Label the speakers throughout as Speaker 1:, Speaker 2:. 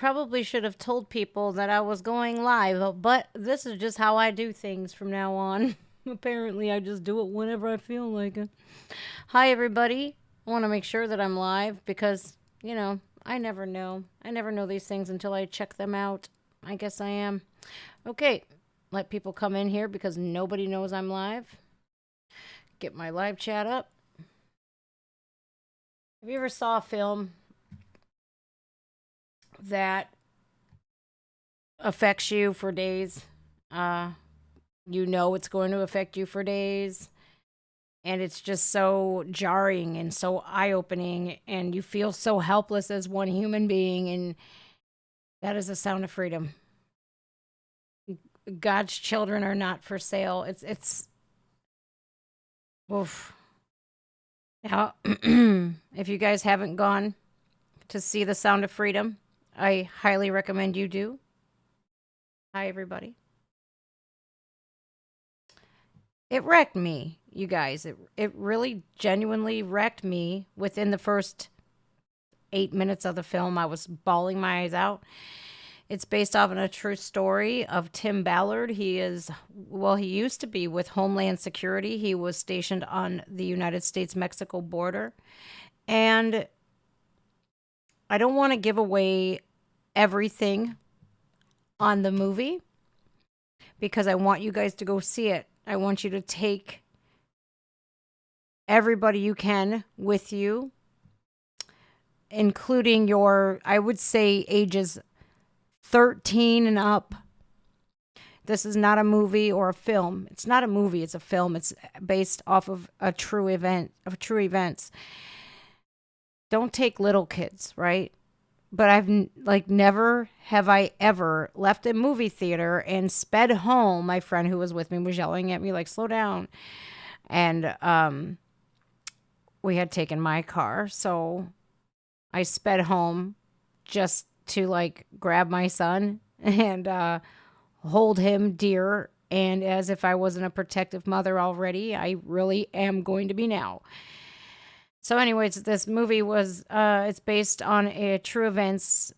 Speaker 1: probably should have told people that I was going live, but this is just how I do things from now on. Apparently, I just do it whenever I feel like it. Hi, everybody. I want to make sure that I'm live because, I never know. I never know these things until I check them out. I guess I am. Okay, let people come in here because nobody knows I'm live. Get my live chat up. Have you ever saw a film that affects you for days? It's going to affect you for days. And it's just so jarring and so eye opening. And you feel so helpless as one human being. And that is the sound of freedom. God's children are not for sale. It's, oof. Now, if you guys haven't gone to see The Sound of Freedom, I highly recommend you do. Hi, everybody. It wrecked me, you guys. It really genuinely wrecked me within the first 8 minutes of the film. I was bawling my eyes out. It's based off of a true story of Tim Ballard. He used to be with Homeland Security. He was stationed on the United States-Mexico border. And I don't want to give away everything on the movie because I want you guys to go see it. I want you to take everybody you can with you, including your, I would say, ages 13 and up. This is not a movie or a film. It's not a movie, it's a film. It's based off of a true events. Don't take little kids, right? But I've never have I ever left a movie theater and sped home. My friend who was with me was yelling at me like, slow down. And we had taken my car. So I sped home just to grab my son and hold him dear. And as if I wasn't a protective mother already, I really am going to be now. So anyways, this movie it's based on a true events,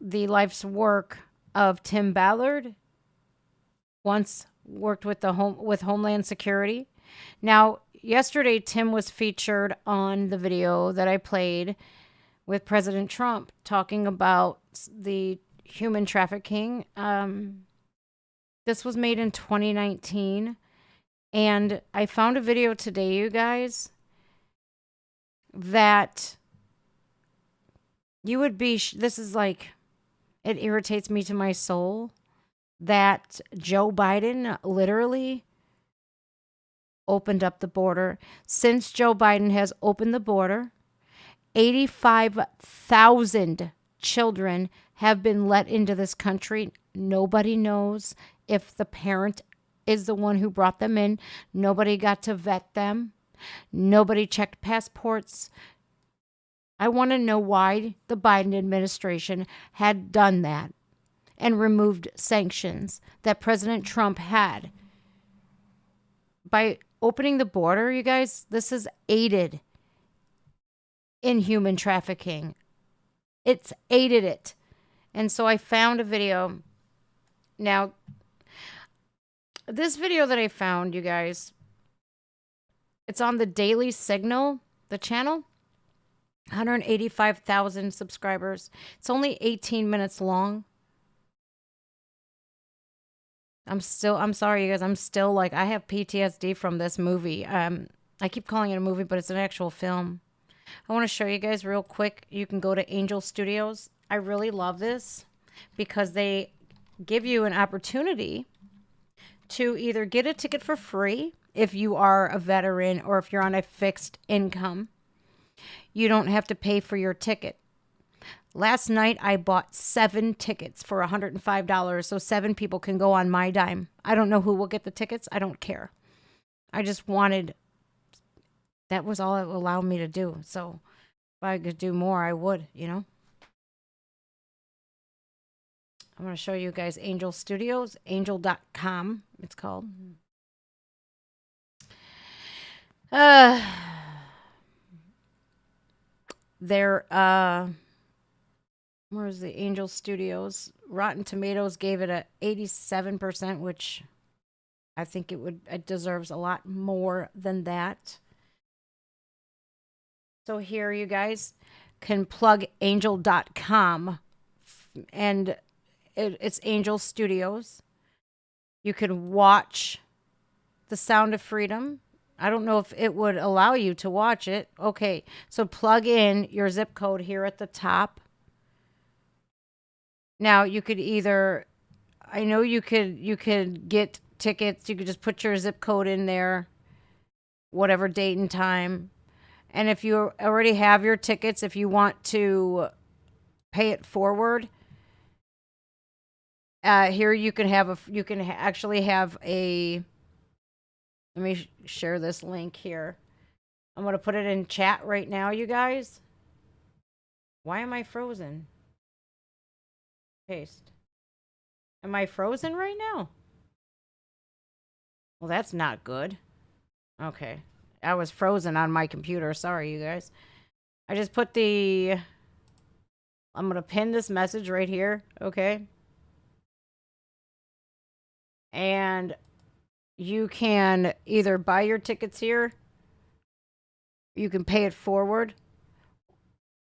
Speaker 1: the life's work of Tim Ballard, once worked with Homeland Security. Now, yesterday, Tim was featured on the video that I played with President Trump talking about the human trafficking. This was made in 2019. And I found a video today, you guys, that you would be, this is it irritates me to my soul that Joe Biden literally opened up the border. Since Joe Biden has opened the border, 85,000 children have been let into this country. Nobody knows if the parent is the one who brought them in. Nobody got to vet them. Nobody checked passports. I want to know why the Biden administration had done that and removed sanctions that President Trump had. By opening the border, you guys, this is aided in human trafficking. It's aided it. And so I found a video. Now, this video that I found, you guys, it's on the Daily Signal, the channel. 185,000 subscribers. It's only 18 minutes long. I'm sorry, you guys. I'm still I have PTSD from this movie. I keep calling it a movie, but it's an actual film. I want to show you guys real quick. You can go to Angel Studios. I really love this because they give you an opportunity to either get a ticket for free if you are a veteran or if you're on a fixed income. You don't have to pay for your ticket. Last night, I bought 7 tickets for $105, so 7 people can go on my dime. I don't know who will get the tickets. I don't care. I just wanted, that was all it allowed me to do. So if I could do more, I would, I'm going to show you guys Angel Studios, angel.com, it's called. They're Where's the Angel Studios? Rotten Tomatoes gave it a 87%, which I think it deserves a lot more than that. So here you guys can plug angel.com, and it's Angel Studios. You can watch The Sound of Freedom. I don't know if it would allow you to watch it. Okay, so plug in your zip code here at the top. Now you could either, I know you could get tickets. You could just put your zip code in there, whatever date and time. And if you already have your tickets, if you want to pay it forward, here you can have actually have a. Let me share this link here. I'm going to put it in chat right now, you guys. Why am I frozen? Paste. Am I frozen right now? Well, that's not good. Okay. I was frozen on my computer. Sorry, you guys. I just put the... I'm going to pin this message right here. Okay. And you can either buy your tickets here, you can pay it forward,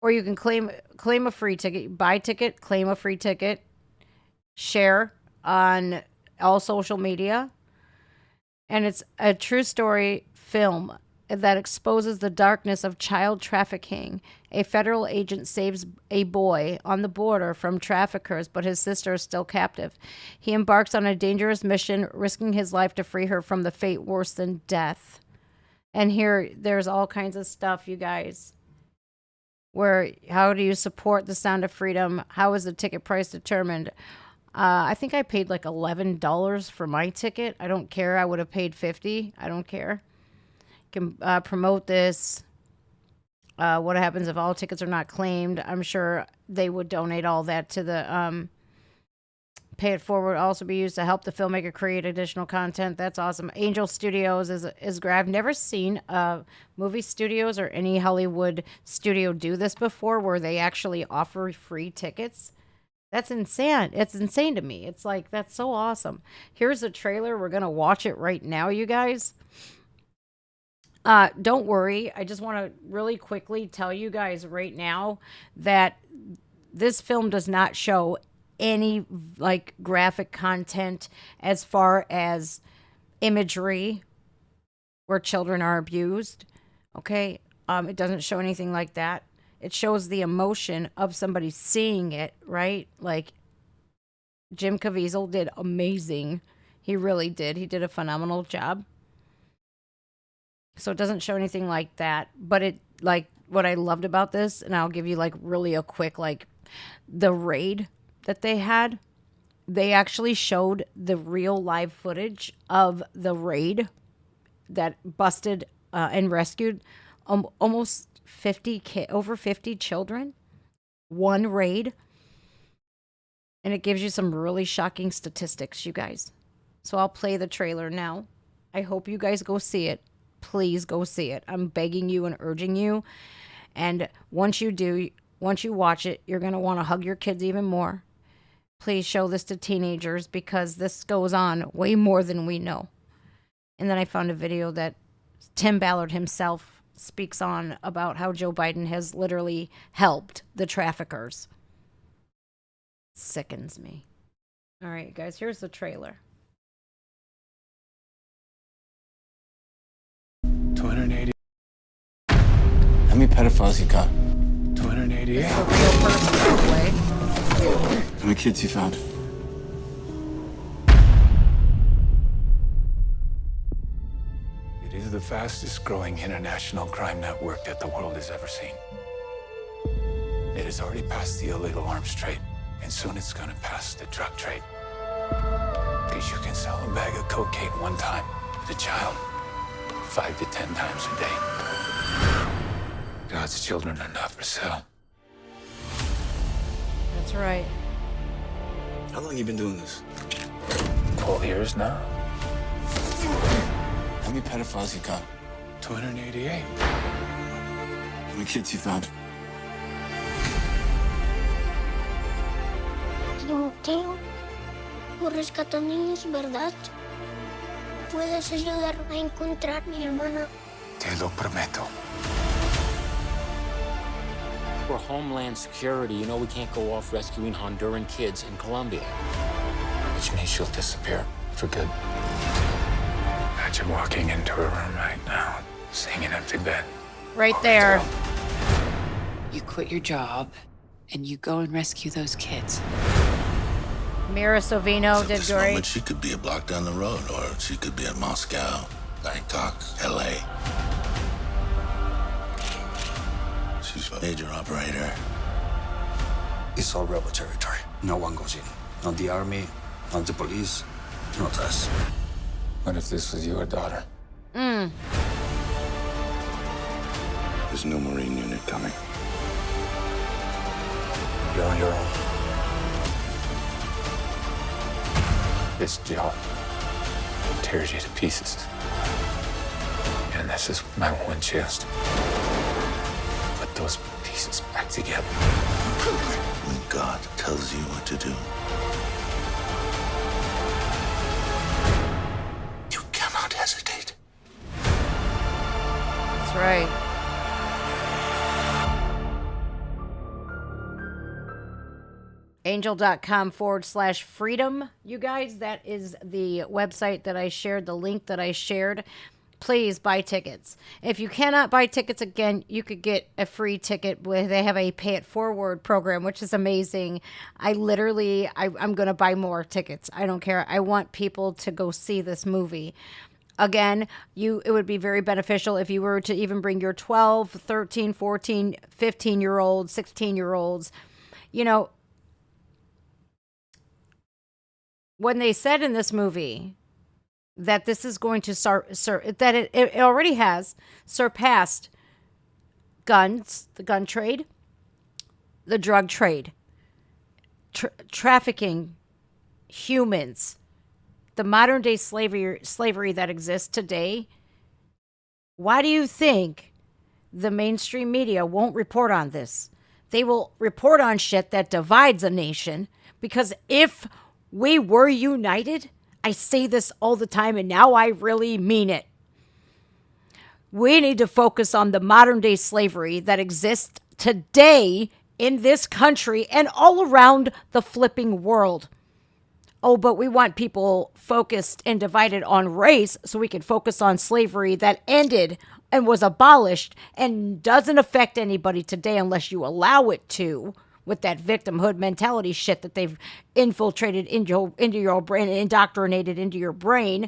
Speaker 1: or you can claim a free ticket. Buy ticket, claim a free ticket, share on all social media. And it's a true story film that exposes the darkness of child trafficking. A federal agent saves a boy on the border from traffickers, but his sister is still captive. He embarks on a dangerous mission, risking his life to free her from the fate worse than death. And here, there's all kinds of stuff, you guys. Where, how do you support the Sound of Freedom? How is the ticket price determined? I think I paid like $11 for my ticket. I don't care. I would have paid $50. I don't care. Can promote this. What happens if all tickets are not claimed? I'm sure they would donate all that to the pay it forward. Also be used to help the filmmaker create additional content. That's awesome. Angel Studios is great. I've never seen movie studios or any Hollywood studio do this before, where they actually offer free tickets. That's insane. It's insane to me. It's like, that's so awesome. Here's the trailer. We're gonna watch it right now, you guys. Don't worry. I just want to really quickly tell you guys right now that this film does not show any like graphic content as far as imagery where children are abused. Okay. It doesn't show anything like that. It shows the emotion of somebody seeing it, right? Like Jim Caviezel did amazing. He really did. He did a phenomenal job. So it doesn't show anything like that, but it, like, what I loved about this, and I'll give you like really a quick, like, the raid that they had. They actually showed the real live footage of the raid that busted and rescued almost 50 over 50 children. One raid. And it gives you some really shocking statistics, you guys. So I'll play the trailer now. I hope you guys go see it. Please go see it. I'm begging you and urging you. And once you do, once you watch it, you're going to want to hug your kids even more. Please show this to teenagers, because this goes on way more than we know. And then I found a video that Tim Ballard himself speaks on about how Joe Biden has literally helped the traffickers. It sickens me. All right, guys, here's the trailer.
Speaker 2: 280.
Speaker 3: How many pedophiles you got?
Speaker 2: 288.
Speaker 1: It's a real person, by the way.
Speaker 3: How many kids you found?
Speaker 2: It is the fastest growing international crime network that the world has ever seen. It has already passed the illegal arms trade, and soon it's gonna pass the drug trade. Because you can sell a bag of cocaine one time with a child 5 to 10 times a day. God's children are not for sale.
Speaker 1: That's right.
Speaker 3: How long you been doing this?
Speaker 2: 12 years now.
Speaker 3: How many pedophiles you got?
Speaker 2: 288.
Speaker 3: How many kids you found?
Speaker 4: tío. Tú rescatas niños, ¿verdad? ¿Puedes ayudarme a encontrar a mi hermana?
Speaker 2: Te lo prometo.
Speaker 5: For Homeland Security, you know we can't go off rescuing Honduran kids in Colombia.
Speaker 2: Which means she'll disappear for good. Imagine walking into her room right now, seeing an empty bed.
Speaker 1: Right there.
Speaker 6: You quit your job and you go and rescue those kids.
Speaker 1: Mira Sorvino
Speaker 7: At
Speaker 1: did
Speaker 7: this
Speaker 1: great.
Speaker 7: moment, she could be a block down the road, or she could be at Moscow, Bangkok, LA. She's a major operator.
Speaker 8: It's all rebel territory. No one goes in. Not the army, not the police, not us.
Speaker 2: What if this was your daughter?
Speaker 7: There's no Marine unit coming.
Speaker 2: You're on your own. This job tears you to pieces. And this is my one chance to put those pieces back together.
Speaker 7: When God tells you what to do, you cannot hesitate.
Speaker 1: That's right. Angel.com/freedom, you guys. That is the website that I shared, the link that I shared. Please buy tickets. If you cannot buy tickets, again, you could get a free ticket. They have a pay it forward program, which is amazing. I'm going to buy more tickets. I don't care. I want people to go see this movie. Again, it would be very beneficial if you were to even bring your 12, 13, 14, 15-year-olds, 16-year-olds. You know, when they said in this movie that this is going to that it already has surpassed guns, the gun trade, the drug trade, trafficking humans, the modern day slavery that exists today. Why do you think the mainstream media won't report on this? They will report on shit that divides a nation, because if we were united, I say this all the time, and now I really mean it. We need to focus on the modern day slavery that exists today in this country and all around the flipping world. Oh, but we want people focused and divided on race so we can focus on slavery that ended and was abolished and doesn't affect anybody today unless you allow it to, with that victimhood mentality shit that they've infiltrated into your brain and indoctrinated into your brain,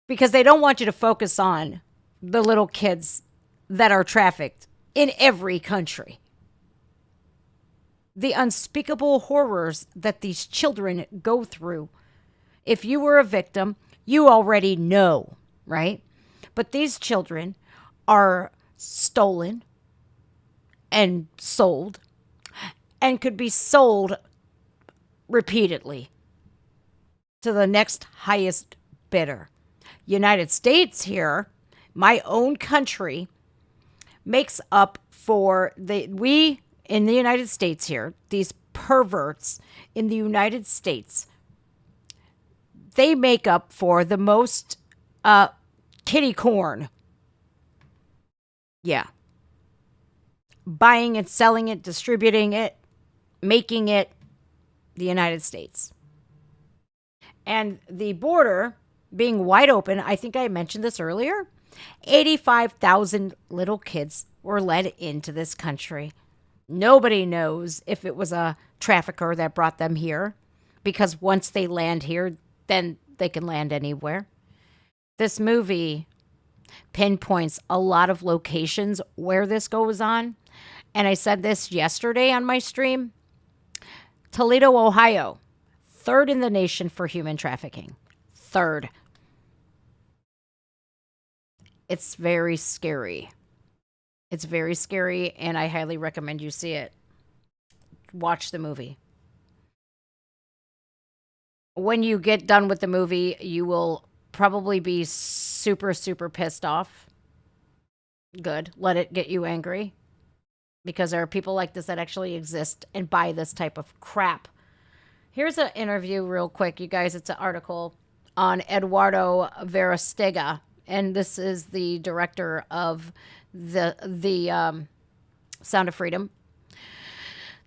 Speaker 1: because they don't want you to focus on the little kids that are trafficked in every country. The unspeakable horrors that these children go through. If you were a victim, you already know, right? But these children are stolen and sold, and could be sold repeatedly to the next highest bidder. United States here, my own country, makes up for we in the United States here, these perverts in the United States, they make up for the most kitty corn. Yeah. Buying and selling it, distributing it, making it, the United States. And the border being wide open, I think I mentioned this earlier, 85,000 little kids were led into this country. Nobody knows if it was a trafficker that brought them here, because once they land here, then they can land anywhere. This movie pinpoints a lot of locations where this goes on. And I said this yesterday on my stream. Toledo, Ohio, 3rd in the nation for human trafficking. 3rd. It's very scary. It's very scary, and I highly recommend you see it. Watch the movie. When you get done with the movie, you will probably be super, super pissed off. Good. Let it get you angry. because there are people like this that actually exist and buy this type of crap. Here's an interview real quick, you guys. It's an article on Eduardo Verastega, and this is the director of the Sound of Freedom.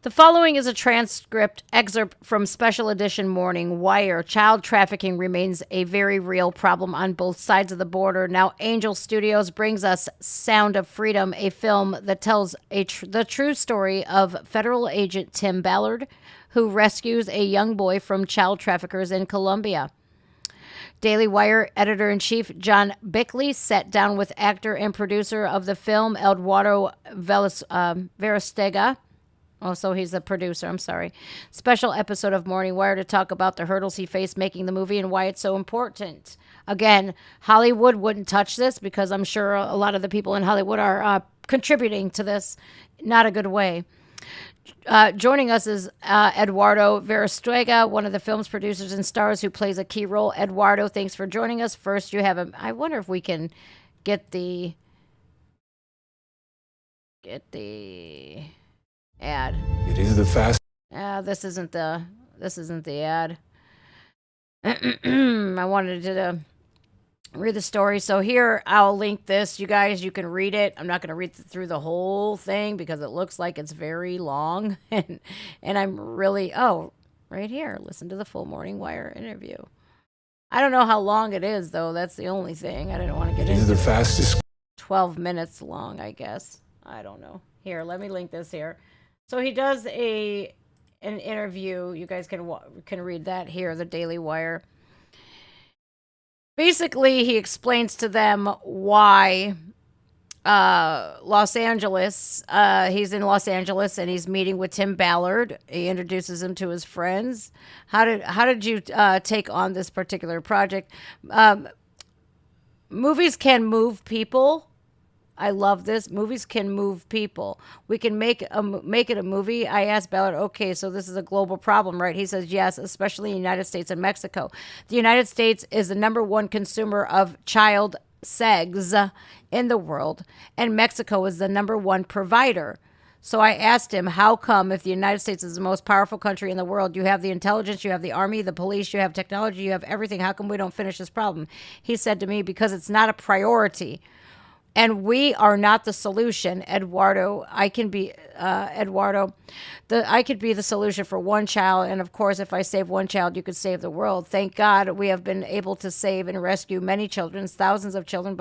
Speaker 1: The following is a transcript excerpt from special edition Morning Wire. Child trafficking remains a very real problem on both sides of the border. Now, Angel Studios brings us Sound of Freedom, a film that tells the true story of federal agent Tim Ballard, who rescues a young boy from child traffickers in Colombia. Daily Wire editor-in-chief John Bickley sat down with actor and producer of the film, Eduardo Verastega. Oh, so he's the producer, I'm sorry. Special episode of Morning Wire to talk about the hurdles he faced making the movie and why it's so important. Again, Hollywood wouldn't touch this because I'm sure a lot of the people in Hollywood are contributing to this. Not a good way. Joining us is Eduardo Verastega, one of the film's producers and stars who plays a key role. Eduardo, thanks for joining us. First, you have I wonder if we can get the ad.
Speaker 2: It is the fast.
Speaker 1: This isn't the ad. I wanted to read the story. So here, I'll link this. You guys, you can read it. I'm not going to read through the whole thing because it looks like it's very long. And I'm really, right here. Listen to the full Morning Wire interview. I don't know how long it is, though. That's the only thing. I didn't want to get into it.
Speaker 2: It is the fastest.
Speaker 1: 12 minutes long, I guess. I don't know. Here, let me link this here. So he does an interview. You guys can read that here, the Daily Wire. Basically, he explains to them why Los Angeles, he's in Los Angeles and he's meeting with Tim Ballard. He introduces him to his friends. How did you take on this particular project? Movies can move people. I love this. Movies can move people. We can make it a movie. I asked Ballard, okay, so this is a global problem, right? He says, yes, especially in the United States and Mexico. The United States is the number one consumer of child sex in the world, and Mexico is the number one provider. So I asked him, how come if the United States is the most powerful country in the world, you have the intelligence, you have the army, the police, you have technology, you have everything, how come we don't finish this problem? He said to me, because it's not a priority. And we are not the solution, Eduardo. I could be the solution for one child. And of course, if I save one child, you could save the world. Thank God we have been able to save and rescue many children, thousands of children.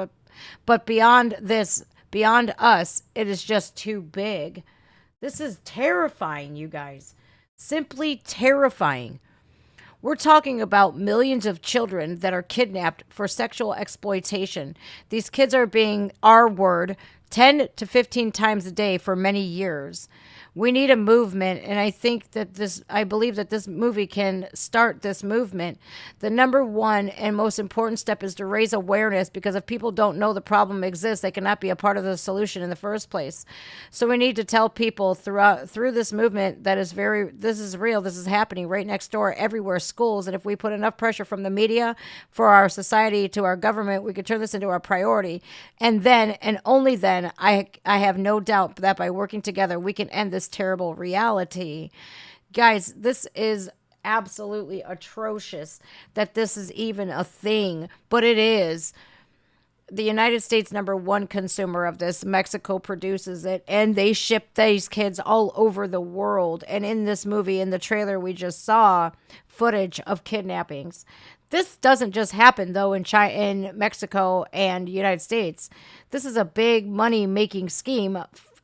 Speaker 1: But beyond this, beyond us, it is just too big. This is terrifying, you guys. Simply terrifying. We're talking about millions of children that are kidnapped for sexual exploitation. These kids are being R-word 10 to 15 times a day for many years. We need a movement, and I believe that this movie can start this movement. The number one and most important step is to raise awareness, because if people don't know the problem exists, they cannot be a part of the solution in the first place. So we need to tell people through this movement that this is real, this is happening right next door, everywhere, schools, and if we put enough pressure from the media, for our society, to our government, we could turn this into our priority. And then, and only then, I have no doubt that by working together, we can end this terrible reality. Guys, this is absolutely atrocious that this is even a thing, but it is. The United States, number one consumer of this. Mexico produces it, and they ship these kids all over the world. And in this movie, in the trailer, we just saw footage of kidnappings. This doesn't just happen, though, in Mexico and United States. This is a big money-making scheme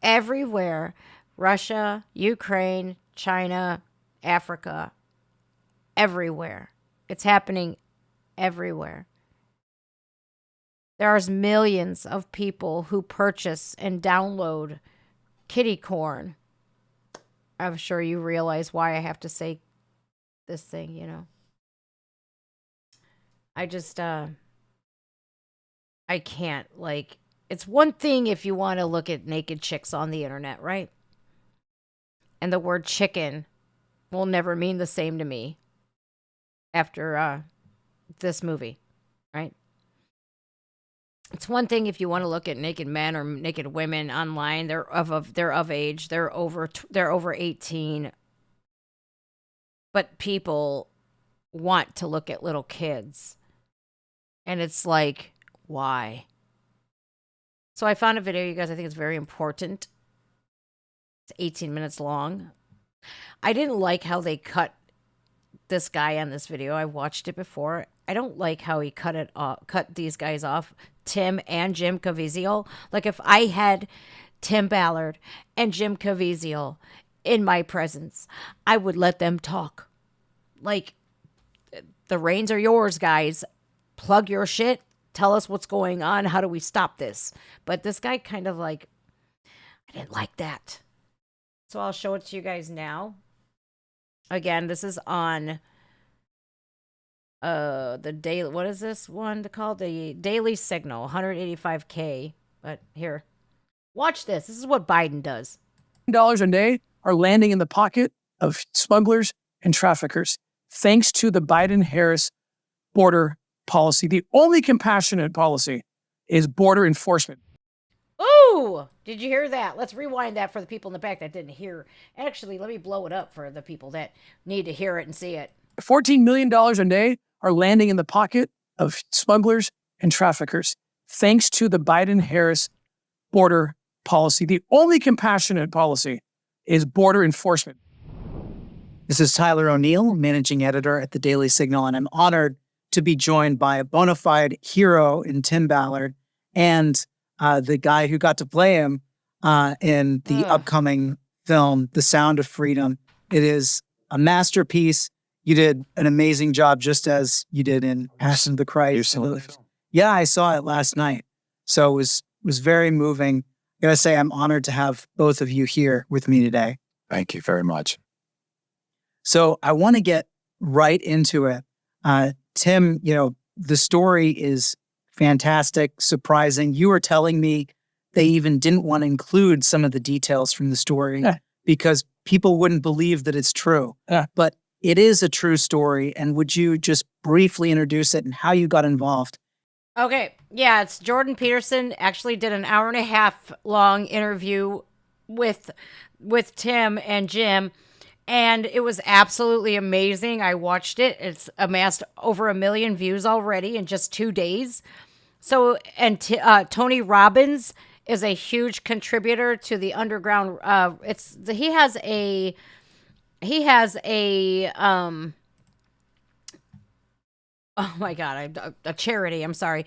Speaker 1: everywhere. Russia, Ukraine, China, Africa, everywhere. It's happening everywhere. There are millions of people who purchase and download kitty corn. I'm sure you realize why I have to say this thing, you know. I just, I can't, it's one thing if you want to look at naked chicks on the internet, right? And the word chicken will never mean the same to me after this movie, right? It's one thing if you want to look at naked men or naked women online. They're of age. They're over 18. But people want to look at little kids. And it's like, why? So I found a video, you guys. I think it's very important. It's 18 minutes long. I didn't like how they cut this guy on this video. I watched it before. I don't like how he cut these guys off, Tim and Jim Caviezel. Like, if I had Tim Ballard and Jim Caviezel in my presence, I would let them talk. Like, the reins are yours, guys. Plug your shit. Tell us what's going on. How do we stop this? But this guy kind of like, I didn't like that. So I'll show it to you guys now. Again, this is on the daily, what is this one called? The Daily Signal, 185K. But here, watch this. This is what Biden does.
Speaker 9: $1 a day are landing in the pocket of smugglers and traffickers, thanks to the Biden-Harris border policy. The only compassionate policy is border enforcement.
Speaker 1: Ooh, did you hear that? Let's rewind that for the people in the back that didn't hear. Actually, let me blow it up for the people that need to hear it and see it.
Speaker 9: $14 million a day are landing in the pocket of smugglers and traffickers, thanks to the Biden-Harris border policy. The only compassionate policy is border enforcement.
Speaker 10: This is Tyler O'Neill, managing editor at the Daily Signal, and I'm honored to be joined by a bona fide hero in Tim Ballard and the guy who got to play him in the upcoming film, The Sound of Freedom. It is a masterpiece. You did an amazing job, just as you did in Passion of the Christ.
Speaker 2: You saw the film?
Speaker 10: Yeah, I saw it last night. So it was very moving. I gotta say, I'm honored to have both of you here with me today.
Speaker 2: Thank you very much.
Speaker 10: So I want to get right into it. Tim, the story is fantastic, surprising. You were telling me they even didn't want to include some of the details from the story because people wouldn't believe that it's true. But it is a true story. And would you just briefly introduce it and how you got involved?
Speaker 1: Okay. Yeah, it's Jordan Peterson. Actually did an 1.5 hour long interview with Tim and Jim. And it was absolutely amazing. I watched it. It's amassed over 1 million views already in just 2 days. So, and Tony Robbins is a huge contributor to the underground. He has a oh my God, a charity. I'm sorry.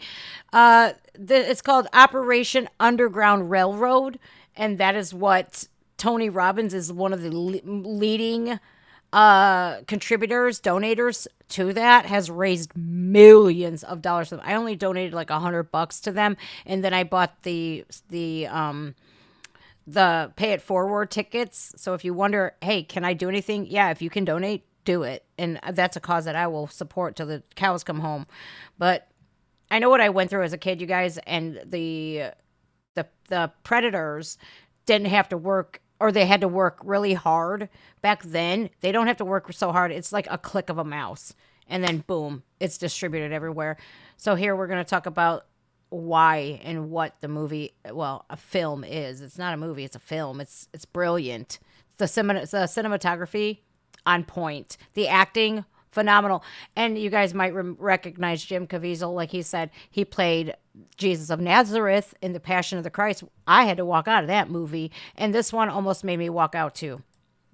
Speaker 1: It's called Operation Underground Railroad, and that is what Tony Robbins is one of the leading contributors, donators to that, has raised millions of dollars. I only donated like $100 to them, and then I bought the pay it forward tickets. So if you wonder, hey, can I do anything? Yeah, if you can donate, do it. And that's a cause that I will support till the cows come home. But I know what I went through as a kid, you guys, and the predators didn't have to work, or they had to work really hard. Back then, they don't have to work so hard. It's like a click of a mouse, and then boom, it's distributed everywhere. So here we're going to talk about why and what the movie, well, a film is. It's not a movie, it's a film. It's brilliant. The cinematography on point. The acting, phenomenal. And you guys might recognize Jim Caviezel. Like he said, he played Jesus of Nazareth in The Passion of the Christ. I had to walk out of that movie, and this one almost made me walk out too.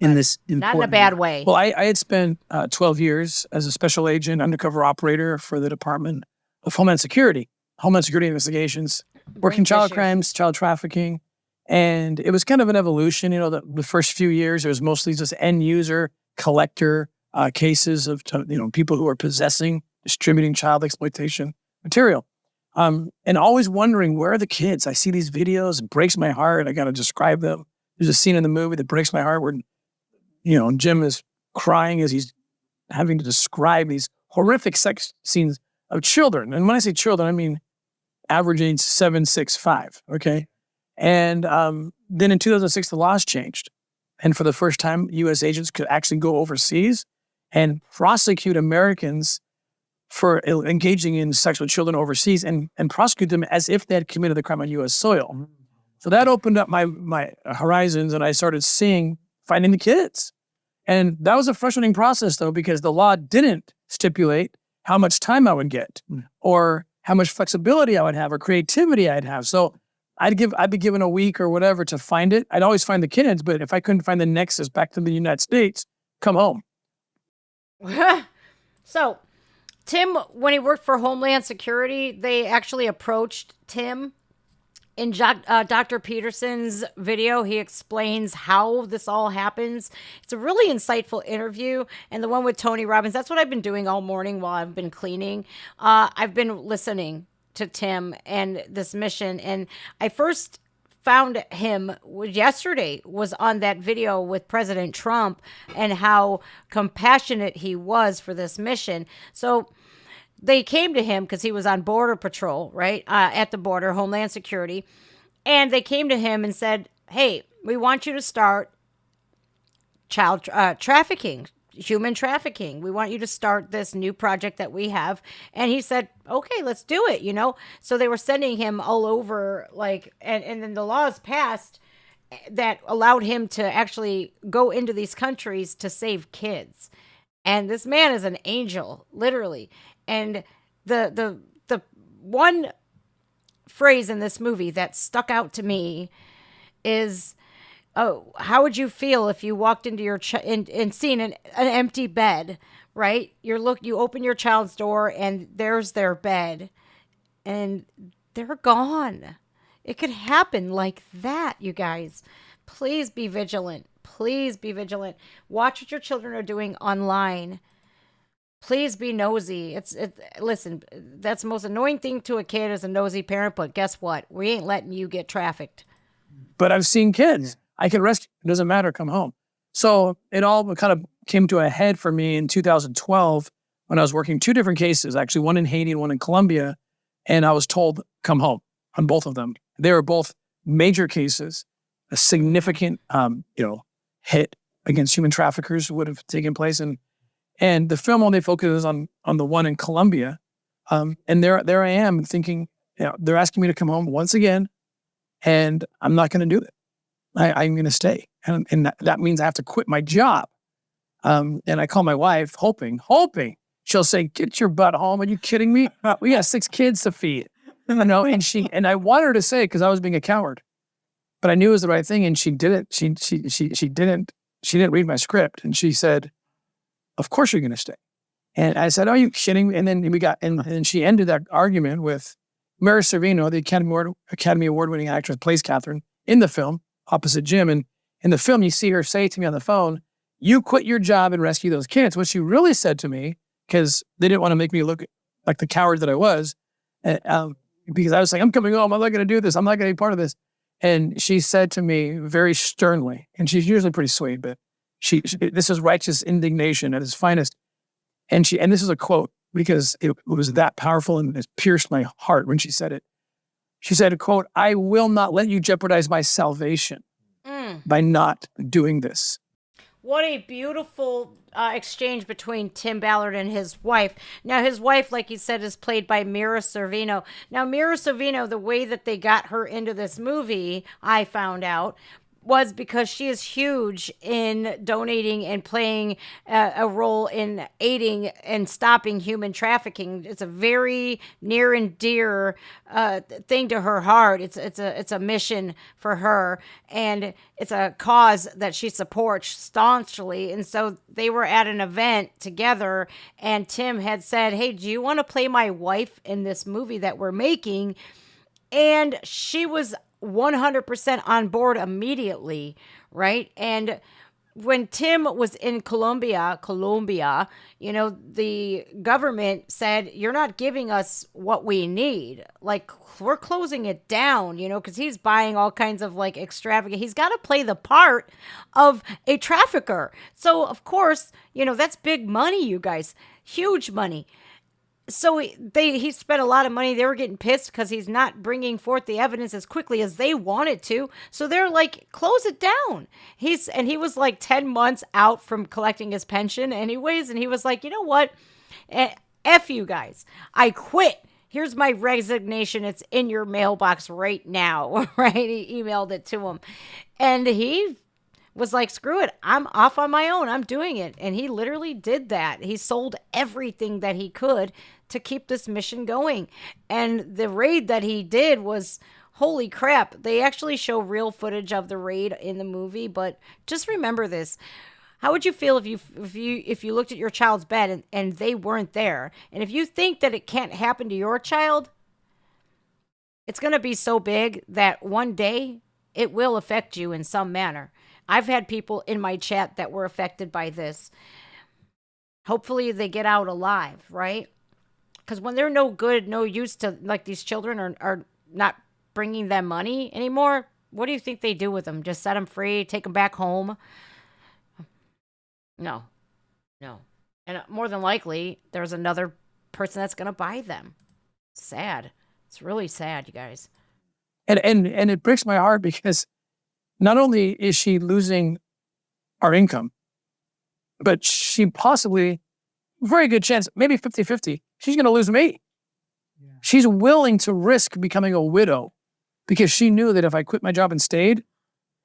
Speaker 10: Not
Speaker 1: in a bad way.
Speaker 9: Well, I had spent 12 years as a special agent, undercover operator for the Department of Homeland Security investigations, working child crimes, child trafficking. And it was kind of an evolution. The first few years, it was mostly just end user, collector cases of, people who are possessing, distributing child exploitation material. And always wondering, where are the kids? I see these videos, it breaks my heart. I got to describe them. There's a scene in the movie that breaks my heart where, Jim is crying as he's having to describe these horrific sex scenes of children. And when I say children, I mean average age 7, 6, 5. Okay. And then in 2006, the laws changed. And for the first time, U.S. agents could actually go overseas and prosecute Americans for engaging in sex with children overseas and prosecute them as if they had committed the crime on U.S. soil. So that opened up my horizons, and I started finding the kids. And that was a frustrating process, though, because the law didn't stipulate how much time I would get or how much flexibility I would have or creativity I'd have. So I'd be given a week or whatever to find it. I'd always find the kids, but if I couldn't find the nexus back to the United States, come home.
Speaker 1: So Tim, when he worked for Homeland Security, they actually approached Tim. In Dr. Peterson's video, he explains how this all happens. It's a really insightful interview. And the one with Tony Robbins, that's what I've been doing all morning while I've been cleaning. I've been listening to Tim and this mission. And I first found him yesterday was on that video with President Trump and how compassionate he was for this mission. So they came to him because he was on Border Patrol, right, at the border, Homeland Security. And they came to him and said, hey, we want you to start child trafficking, human trafficking. We want you to start this new project that we have. And he said, okay, let's do it, So they were sending him all over, and then the laws passed that allowed him to actually go into these countries to save kids. And this man is an angel, literally. And the one phrase in this movie that stuck out to me is, oh, how would you feel if you walked into your and seen an empty bed, right? You open your child's door and there's their bed and they're gone. It could happen like that, you guys. Please be vigilant. Please be vigilant. Watch what your children are doing online. Please be nosy. Listen, that's the most annoying thing to a kid is a nosy parent, but guess what? We ain't letting you get trafficked.
Speaker 9: But I've seen kids. I can rescue. It doesn't matter. Come home. So it all kind of came to a head for me in 2012 when I was working 2 different cases, actually one in Haiti and one in Colombia. And I was told, come home on both of them. They were both major cases, a significant, hit against human traffickers would have taken place. And the film only focuses on the one in Colombia. And there I am thinking, they're asking me to come home once again, and I'm not going to do it. I'm going to stay. And that means I have to quit my job. And I call my wife, hoping she'll say, get your butt home. Are you kidding me? We got 6 kids to feed. And I wanted her to say it because I was being a coward. But I knew it was the right thing, and she did it. She didn't read my script, and she said, of course you're going to stay. And I said, are you kidding me? And then she ended that argument with Mary Sorvino, the Academy Award-winning actress, plays Catherine in the film, opposite Jim. And in the film, you see her say to me on the phone, you quit your job and rescue those kids. What she really said to me, because they didn't want to make me look like the coward that I was, because I was like, I'm coming home. I'm not going to do this. I'm not going to be part of this. And she said to me very sternly, and she's usually pretty sweet, but this is righteous indignation at its finest. And this is a quote because it was that powerful and it pierced my heart when she said it. She said, quote, I will not let you jeopardize my salvation by not doing this.
Speaker 1: What a beautiful exchange between Tim Ballard and his wife. Now, his wife, like you said, is played by Mira Sorvino. Now, Mira Sorvino, the way that they got her into this movie, I found out, was because she is huge in donating and playing a role in aiding and stopping human trafficking. It's a very near and dear thing to her heart. It's a mission for her, and it's a cause that she supports staunchly. And so they were at an event together, and Tim had said, hey, do you want to play my wife in this movie that we're making? And she was 100% on board immediately, right? And when Tim was in Colombia, the government said, you're not giving us what we need. Like, we're closing it down, because he's buying all kinds of extravagant. He's got to play the part of a trafficker. So, of course, that's big money, you guys, huge money. So he spent a lot of money. They were getting pissed because he's not bringing forth the evidence as quickly as they wanted to. So they're like, close it down. He was like 10 months out from collecting his pension anyways. And he was like, you know what? F you guys. I quit. Here's my resignation. It's in your mailbox right now. Right? He emailed it to him. And he was like, screw it. I'm off on my own. I'm doing it. And he literally did that. He sold everything that he could to keep this mission going. And the raid that he did was, holy crap. They actually show real footage of the raid in the movie. But just remember this. How would you feel if you looked at your child's bed and they weren't there? And if you think that it can't happen to your child, it's going to be so big that one day it will affect you in some manner. I've had people in my chat that were affected by this. Hopefully they get out alive, right? Because when they're no good, no use to, like, these children are not bringing them money anymore, what do you think they do with them? Just set them free, take them back home? No. And more than likely, there's another person that's going to buy them. Sad. It's really sad, you guys.
Speaker 9: And it breaks my heart because not only is she losing our income, but she possibly, very good chance, maybe 50-50, she's going to lose me. Yeah. She's willing to risk becoming a widow because she knew that if I quit my job and stayed,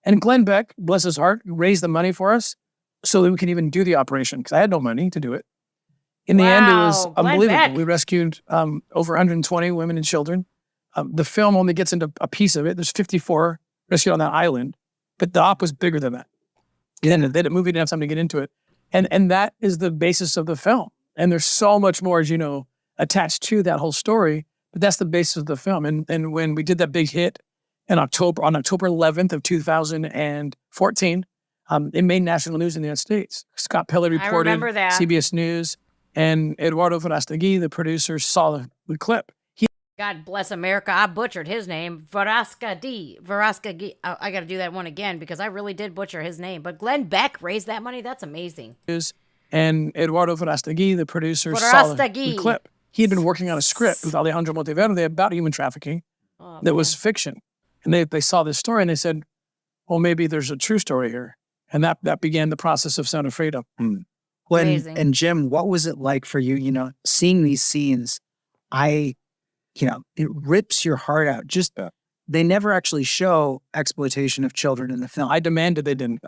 Speaker 9: and Glenn Beck, bless his heart, raised the money for us so that we can even do the operation because I had no money to do it. In the end, it was unbelievable.
Speaker 1: Beck.
Speaker 9: We rescued over 120 women and children. The film only gets into a piece of it. There's 54 rescued on that island, but the op was bigger than that. And then the movie didn't have time to get into it. And that is the basis of the film. And there's so much more, as you know, attached to that whole story, but that's the basis of the film. And when we did that big hit on October 11th of 2014, it made national news in the United States. Scott Pelley reported,
Speaker 1: I remember that.
Speaker 9: CBS News, and Eduardo Verastegui, the producer, saw the clip.
Speaker 1: God bless America. I butchered his name. Verastegui. I got to do that one again because I really did butcher his name. But Glenn Beck raised that money. That's amazing.
Speaker 9: And Eduardo Verastegui, the producer, saw the clip. He had been working on a script with Alejandro Monteverde about human trafficking that was fiction. And they saw this story and they said, well, maybe there's a true story here. And that began the process of Sound of Freedom.
Speaker 1: Amazing.
Speaker 10: And Jim, what was it like for you, seeing these scenes? It rips your heart out. Just, they never actually show exploitation of children in the film.
Speaker 9: I demanded they didn't.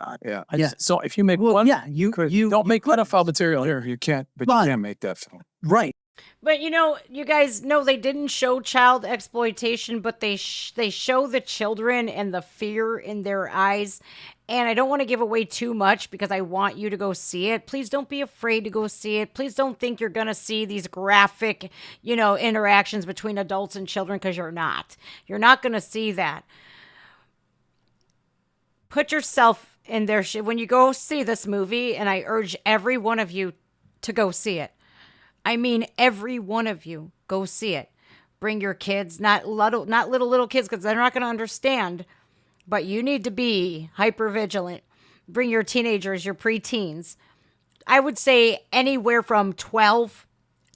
Speaker 9: So if you make one, you don't make pedophile material here.
Speaker 2: You can't, but you can't make that film.
Speaker 10: Right.
Speaker 1: But you guys know they didn't show child exploitation, but they show the children and the fear in their eyes. And I don't want to give away too much because I want you to go see it. Please don't be afraid to go see it. Please don't think you're going to see these graphic, interactions between adults and children because you're not. You're not going to see that. Put yourself in their shit when you go see this movie, and I urge every one of you to go see it. I mean, every one of you, go see it. Bring your kids, not little kids, because they're not going to understand. But you need to be hyper vigilant. Bring your teenagers, your preteens. I would say anywhere from 12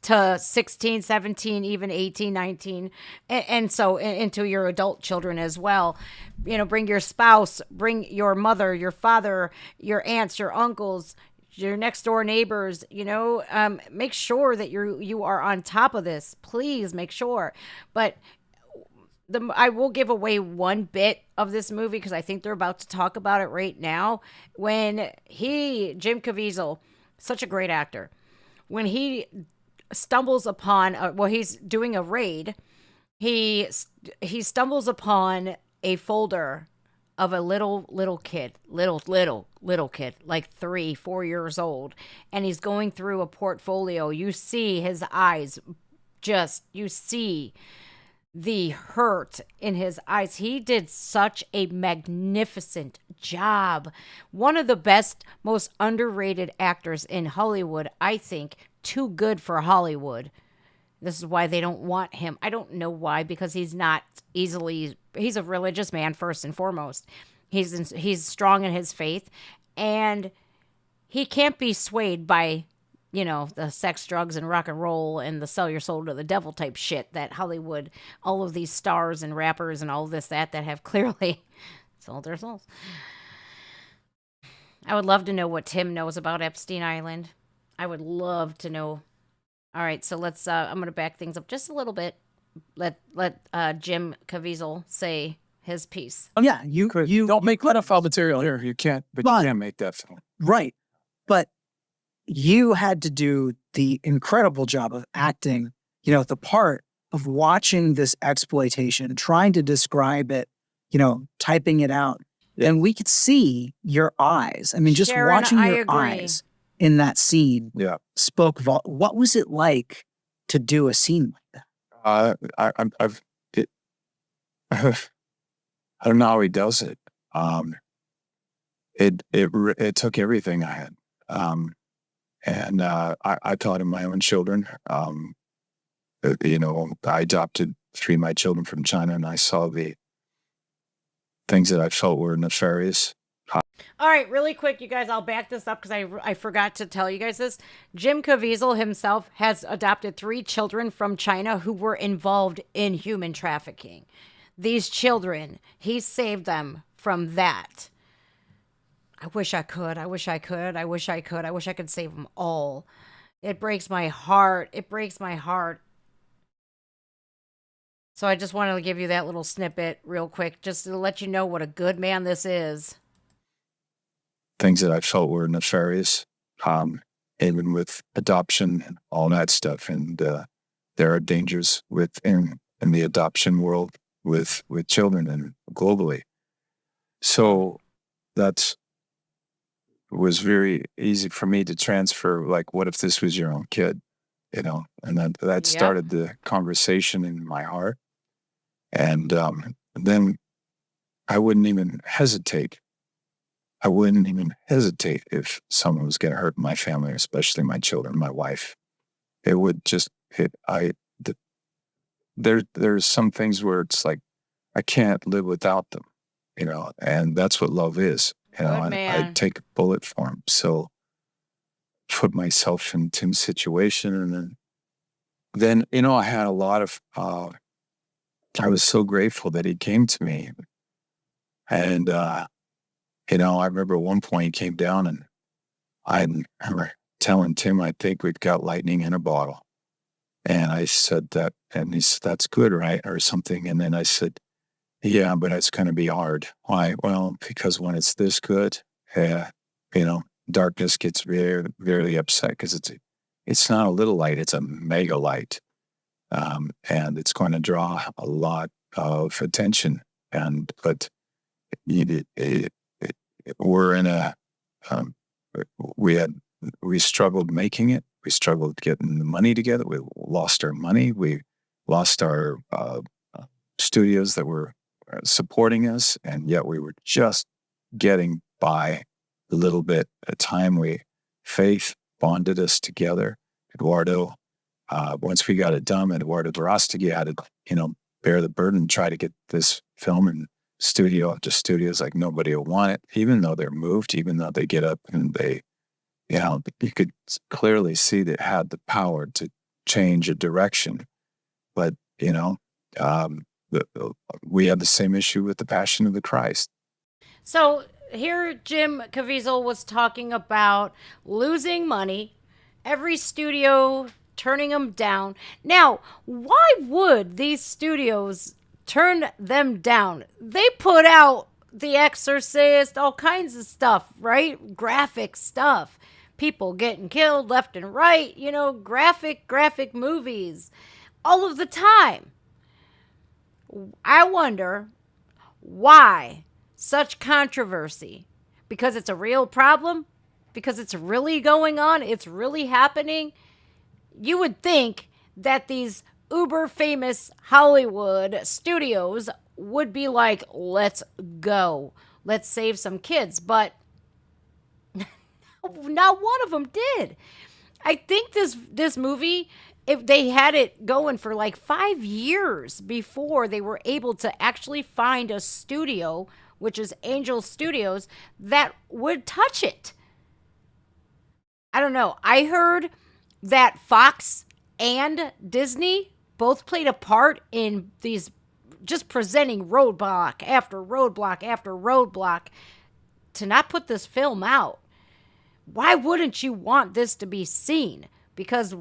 Speaker 1: to 16, 17, even 18, 19. And so into your adult children as well. Bring your spouse, bring your mother, your father, your aunts, your uncles, your next door neighbors, make sure that you are on top of this. Please make sure. But I will give away one bit of this movie because I think they're about to talk about it right now. When Jim Caviezel, such a great actor, when he stumbles upon, he's doing a raid, he stumbles upon a folder of a little kid, little kid, like 3-4 years old. And he's going through a portfolio. You see his eyes, you see the hurt in his eyes. He did such a magnificent job. One of the best, most underrated actors in Hollywood, I think. Too good for Hollywood. This is why they don't want him. I don't know why, because he's a religious man first and foremost. He's strong in his faith, and he can't be swayed by the sex, drugs, and rock and roll and the sell your soul to the devil type shit that Hollywood, all of these stars and rappers and all this, that have clearly sold their souls. I would love to know what Tim knows about Epstein Island. I would love to know. All right, so let's. I'm going to back things up just a little bit. Let Jim Caviezel say his piece.
Speaker 10: Oh yeah, you
Speaker 9: don't make pedophile material here. You can't, but you can't make that film.
Speaker 10: Right. But you had to do the incredible job of acting, the part of watching this exploitation, trying to describe it, typing it out. And we could see your eyes. I mean, just
Speaker 1: Sharon,
Speaker 10: watching
Speaker 1: I
Speaker 10: your
Speaker 1: agree.
Speaker 10: eyes in that scene spoke. What was it like to do a scene like that?
Speaker 2: I don't know how he does it. It took everything I had. And I taught him my own children. I adopted 3 of my children from China, and I saw the things that I felt were nefarious.
Speaker 1: All right, really quick, you guys, I'll back this up because I forgot to tell you guys this. Jim Caviezel himself has adopted 3 children from China who were involved in human trafficking. These children, he saved them from that. I wish I could. I wish I could. I wish I could. I wish I could save them all. It breaks my heart. It breaks my heart. So I just wanted to give you that little snippet real quick, just to let you know what a good man this is.
Speaker 2: Things that I felt were nefarious, even with adoption and all that stuff. And there are dangers in the adoption world with children and globally. So was very easy for me to transfer, like, what if this was your own kid, and that started the conversation in my heart. And then I wouldn't even hesitate. If someone was going to hurt my family, especially my children, my wife. It would just hit. There's some things where it's like, I can't live without them, and that's what love is. And I'd take a bullet for him. So put myself in Tim's situation. And then I had a lot of, I was so grateful that he came to me. And, I remember at one point he came down and I remember telling Tim, I think we've got lightning in a bottle. And I said that, and he said, that's good, right? Or something. And then I said, yeah, but it's going to be hard. Why? Well, because when it's this good, darkness gets very, very upset because it's not a little light, it's a mega light. And it's going to draw a lot of attention. But we're in a, we struggled making it. We struggled getting the money together. We lost our money. We lost our studios that were supporting us, and yet we were just getting by a little bit at a time. Faith bonded us together. Eduardo, once we got it done, Eduardo Verostegui had to, bear the burden and try to get this film in studio after studios like nobody will want it, even though they're moved, even though they get up and they, you could clearly see that it had the power to change a direction. But, we had the same issue with the Passion of the Christ.
Speaker 1: So here Jim Caviezel was talking about losing money, every studio turning them down. Now, why would these studios turn them down? They put out The Exorcist, all kinds of stuff, right? Graphic stuff. People getting killed left and right, graphic movies all of the time. I wonder why such controversy? Because it's a real problem? Because it's really going on? It's really happening? You would think that these uber famous Hollywood studios would be like, let's go. Let's save some kids. But not one of them did. I think this movie, if they had it going for like 5 years before they were able to actually find a studio, which is Angel Studios, that would touch it. I don't know. I heard that Fox and Disney both played a part in these, just presenting roadblock after roadblock after roadblock to not put this film out. Why wouldn't you want this to be seen? Because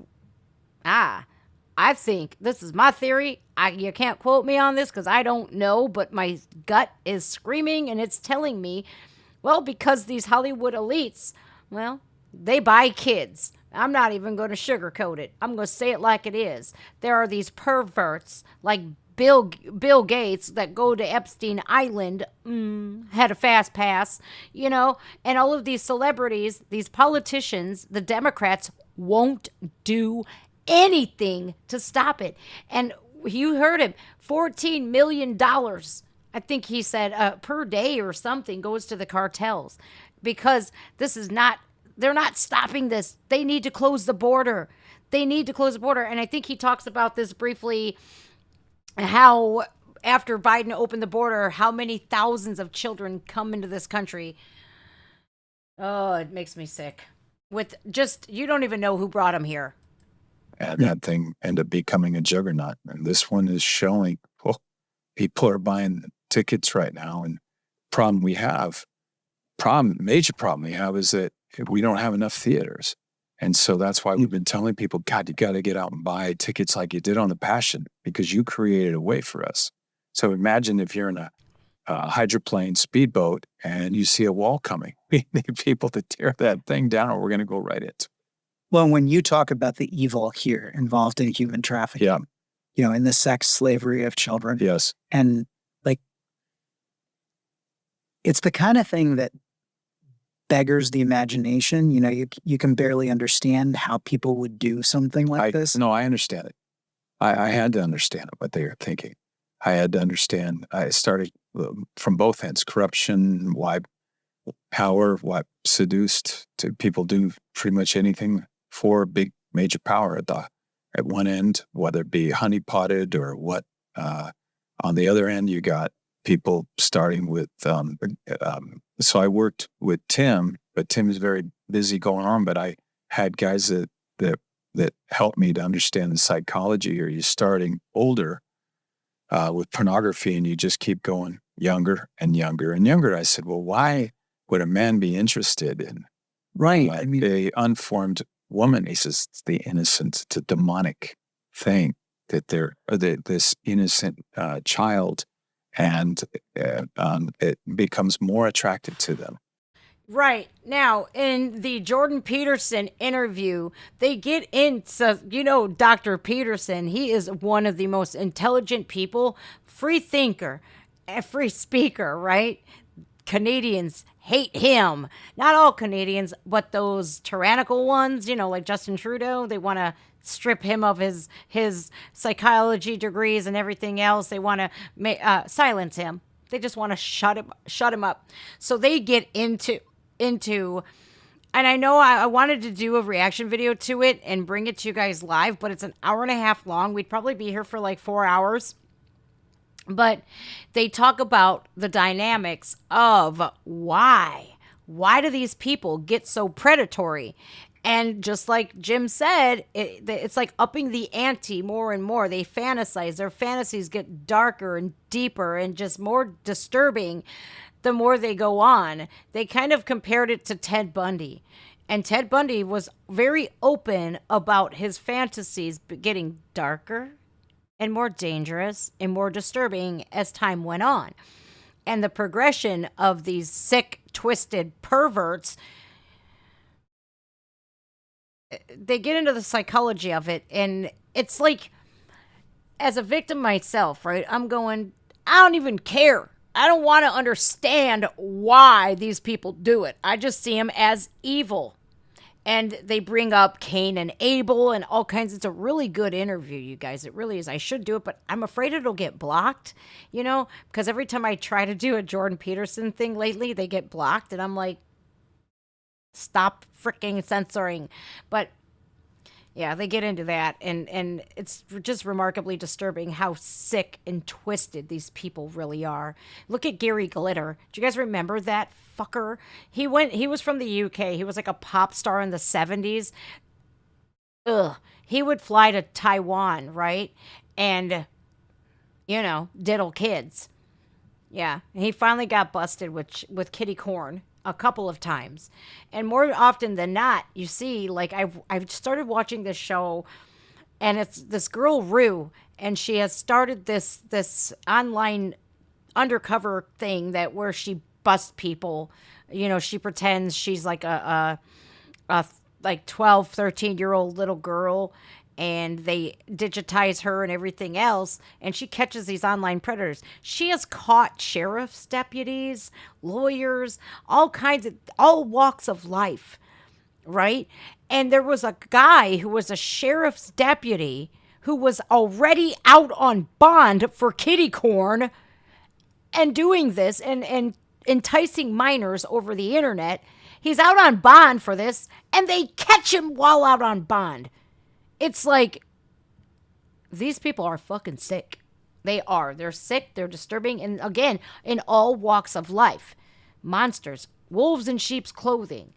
Speaker 1: I think, this is my theory, you can't quote me on this because I don't know, but my gut is screaming and it's telling me, well, because these Hollywood elites, well, they buy kids. I'm not even going to sugarcoat it. I'm going to say it like it is. There are these perverts like Bill Gates that go to Epstein Island, had a fast pass, and all of these celebrities, these politicians, the Democrats won't do anything to stop it. And you heard him, $14 million, I think he said, per day or something goes to the cartels, because they're not stopping this. They need to close the border. And I think he talks about this briefly, how after Biden opened the border, how many thousands of children come into this country. Oh, it makes me sick. With just, you don't even know who brought them here.
Speaker 11: And that thing ended up becoming a juggernaut. And this one is showing, people are buying tickets right now. And major problem we have is that we don't have enough theaters. And so that's why we've been telling people, God, you got to get out and buy tickets like you did on The Passion, because you created a way for us. So imagine if you're in a hydroplane speedboat and you see a wall coming. We need people to tear that thing down or we're going to go right into it.
Speaker 10: Well, when you talk about the evil here involved in human trafficking, in the sex slavery of children.
Speaker 11: Yes.
Speaker 10: And it's the kind of thing that beggars the imagination. You can barely understand how people would do something like this.
Speaker 11: No, I understand it. I had to understand what they were thinking. I had to understand. I started from both ends: corruption, why power, why seduced to people do pretty much anything for a big major power at one end, whether it be honeypotted or what. On the other end, you got people starting with. So I worked with Tim, but Tim is very busy going on. But I had guys that helped me to understand the psychology. Or you're starting older with pornography, and you just keep going younger and younger and younger. I said, well, why would a man be interested in a unformed woman? He says it's the innocent, it's a demonic thing that this innocent child. And it becomes more attractive to them.
Speaker 1: Right. Now, in the Jordan Peterson interview, they get into, Dr. Peterson, he is one of the most intelligent people, free thinker, a free speaker, right? Canadians hate him. Not all Canadians, but those tyrannical ones, like Justin Trudeau, they want to strip him of his psychology degrees and everything else. They want to silence him. They just want to shut him up. So they get into, and I know I wanted to do a reaction video to it and bring it to you guys live, but it's an hour and a half long. We'd probably be here for like 4 hours. But they talk about the dynamics of why do these people get so predatory? And just like Jim said, it's like upping the ante more and more. They fantasize. Their fantasies get darker and deeper and just more disturbing the more they go on. They kind of compared it to Ted Bundy. And Ted Bundy was very open about his fantasies getting darker and more dangerous and more disturbing as time went on. And the progression of these sick, twisted perverts, they get into the psychology of it. And it's like, as a victim myself, right, I'm going, I don't even care. I don't want to understand why these people do it. I just see them as evil. And they bring up Cain and Abel and all kinds. It's a really good interview, you guys. It really is. I should do it, but I'm afraid it'll get blocked, because every time I try to do a Jordan Peterson thing lately, they get blocked. And I'm like, stop freaking censoring. But yeah, they get into that. And it's just remarkably disturbing how sick and twisted these people really are. Look at Gary Glitter. Do you guys remember that fucker? He was from the UK. He was like a pop star in the 70s. He would fly to Taiwan, right? And, diddle kids. Yeah. And he finally got busted with kitty corn a couple of times. And more often than not, you see, like I've started watching this show and it's this girl Rue, and she has started this online undercover thing that where she busts people. You know, she pretends she's like a like 12, 13-year-old little girl, and they digitize her and everything else, and she catches these online predators. She has caught sheriff's deputies, lawyers, all walks of life, right? And there was a guy who was a sheriff's deputy who was already out on bond for kitty corn and doing this and enticing minors over the internet. He's out on bond for this, and they catch him while out on bond. It's like, these people are fucking sick. They are. They're sick. They're disturbing. And again, in all walks of life. Monsters. Wolves in sheep's clothing.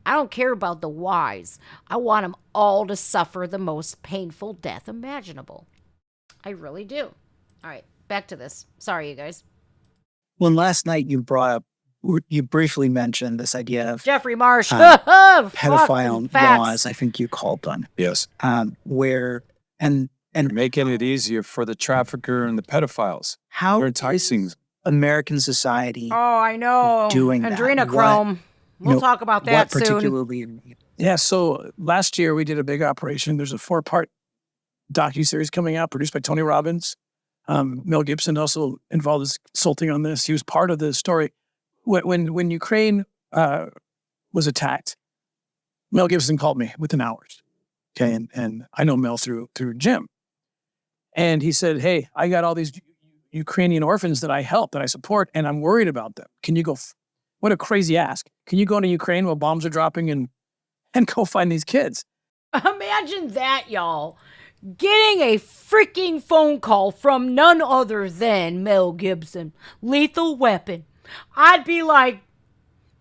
Speaker 1: I don't care about the whys. I want them all to suffer the most painful death imaginable. I really do. All right, back to this. Sorry, you guys.
Speaker 10: Well, last night you briefly mentioned this idea of
Speaker 1: Jeffrey Marsh.
Speaker 10: Pedophile laws, I think you called them.
Speaker 11: Yes.
Speaker 10: Where, and
Speaker 11: making it easier for the trafficker and the pedophiles.
Speaker 10: How
Speaker 11: they're enticing
Speaker 10: American society.
Speaker 1: Oh, I know.
Speaker 10: Doing that.
Speaker 1: Adrenochrome. We'll talk about that soon.
Speaker 10: Particularly?
Speaker 9: Yeah, so last year we did a big operation. There's a 4-part docuseries coming out produced by Tony Robbins. Mel Gibson also involved as consulting on this. He was part of the story. When Ukraine was attacked, Mel Gibson called me within hours. Okay, and I know Mel through Jim. And he said, hey, I got all these Ukrainian orphans that I help, that I support, and I'm worried about them. Can you go... What a crazy ask. Can you go into Ukraine while bombs are dropping and go find these kids?
Speaker 1: Imagine that, y'all. Getting a freaking phone call from none other than Mel Gibson. Lethal Weapon. I'd be like,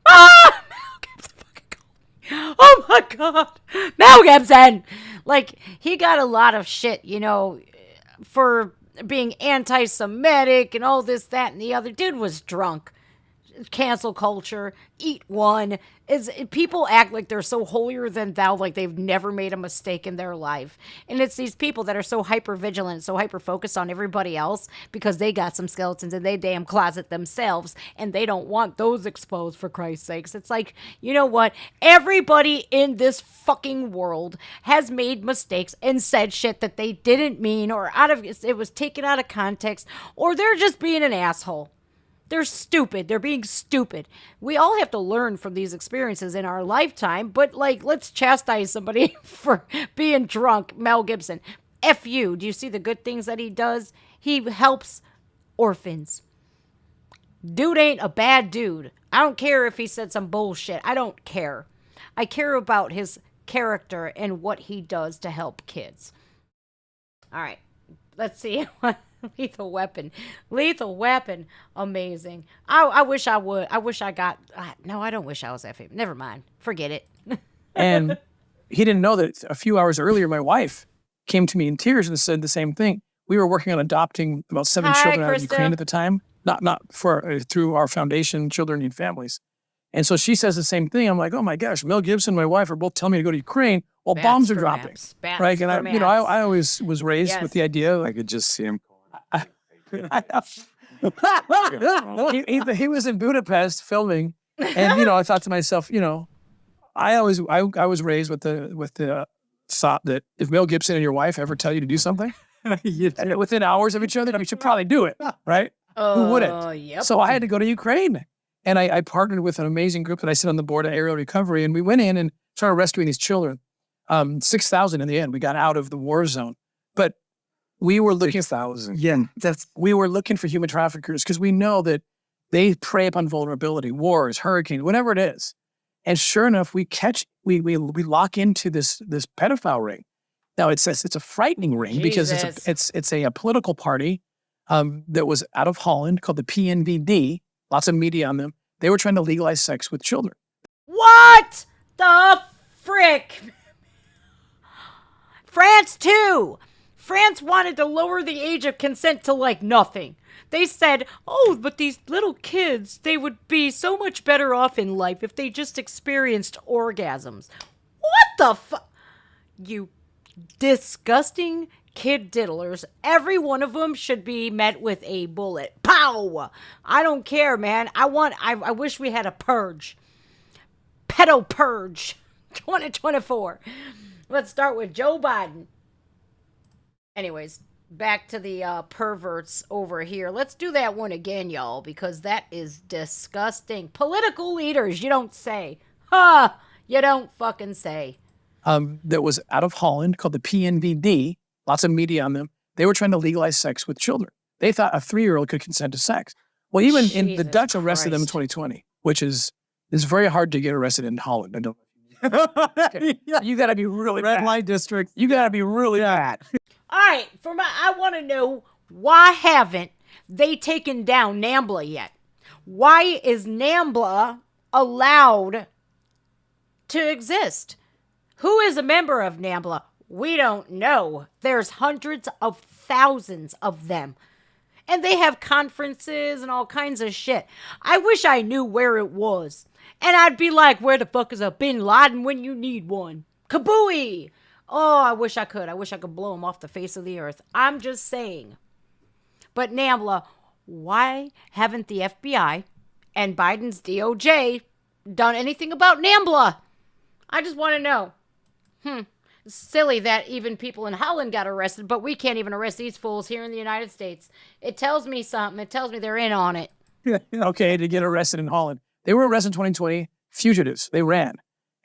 Speaker 1: Mel Gibson fucking called me. Oh my God. Mel Gibson. Like, he got a lot of shit, you know, for being anti-Semitic and all this, that, and the other. Dude was drunk. Cancel culture, eat one. People act like they're so holier than thou, like they've never made a mistake in their life. And it's these people that are so hyper vigilant, so hyper focused on everybody else because they got some skeletons in their damn closet themselves, and they don't want those exposed, for Christ's sakes. It's like, you know what? Everybody in this fucking world has made mistakes and said shit that they didn't mean, or it was taken out of context, or they're just being an asshole. They're stupid. They're being stupid. We all have to learn from these experiences in our lifetime, but like, let's chastise somebody for being drunk. Mel Gibson. F you. Do you see the good things that he does? He helps orphans. Dude ain't a bad dude. I don't care if he said some bullshit. I don't care. I care about his character and what he does to help kids. All right. Let's see. Lethal Weapon. Amazing. I wish I would. I wish I got... No, I don't wish I was that famous. Never mind. Forget it.
Speaker 9: And he didn't know that a few hours earlier, my wife came to me in tears and said the same thing. We were working on adopting about 7 children out of Ukraine at the time. Not for through our foundation, Children Need Families. And so she says the same thing. I'm like, oh my gosh, Mel Gibson and my wife are both telling me to go to Ukraine while bombs are dropping. Right? And I always was raised with the idea.
Speaker 11: I could just see him.
Speaker 9: He was in Budapest filming, and I thought to myself, I was raised with the thought that if Mel Gibson and your wife ever tell you to do something, and within hours of each other, you should probably do it, right? Who wouldn't?
Speaker 1: Yep.
Speaker 9: So I had to go to Ukraine, and I partnered with an amazing group that I sit on the board of Aerial Recovery, and we went in and started rescuing these children. 6,000 in the end. We got out of the war zone, but we were looking
Speaker 11: 6,000.
Speaker 9: Yeah, we were looking for human traffickers because we know that they prey upon vulnerability, wars, hurricanes, whatever it is. And sure enough, we lock into this pedophile ring. Now it's a frightening ring because it's a political party that was out of Holland called the PNVD. Lots of media on them. They were trying to legalize sex with children.
Speaker 1: What the frick? France too. France wanted to lower the age of consent to like nothing. They said, oh, but these little kids, they would be so much better off in life if they just experienced orgasms. What the fuck? You disgusting kid diddlers. Every one of them should be met with a bullet. Pow! I don't care, man. I wish we had a purge. Pedo purge 2024. Let's start with Joe Biden. Anyways, back to the perverts over here. Let's do that one again, y'all, because that is disgusting. Political leaders, you don't say. Huh? You don't fucking say.
Speaker 9: That was out of Holland called the PNVD. Lots of media on them. They were trying to legalize sex with children. They thought a 3-year-old could consent to sex. Well, even in the Dutch arrested them in 2020, which is very hard to get arrested in Holland. I don't. Okay. You got to be really
Speaker 10: Red
Speaker 9: bad.
Speaker 10: light district.
Speaker 9: You got to be really bad.
Speaker 1: All right, I want to know, why haven't they taken down NAMBLA yet? Why is NAMBLA allowed to exist? Who is a member of NAMBLA? We don't know. There's hundreds of thousands of them. And they have conferences and all kinds of shit. I wish I knew where it was. And I'd be like, where the fuck is a Bin Laden when you need one? Kabooey! Oh, I wish I could. I wish I could blow him off the face of the earth. I'm just saying. But NAMBLA, why haven't the FBI and Biden's DOJ done anything about NAMBLA? I just want to know. It's silly that even people in Holland got arrested, but we can't even arrest these fools here in the United States. It tells me something. It tells me they're in on it.
Speaker 9: Okay, to get arrested in Holland. They were arrested in 2020, fugitives. They ran.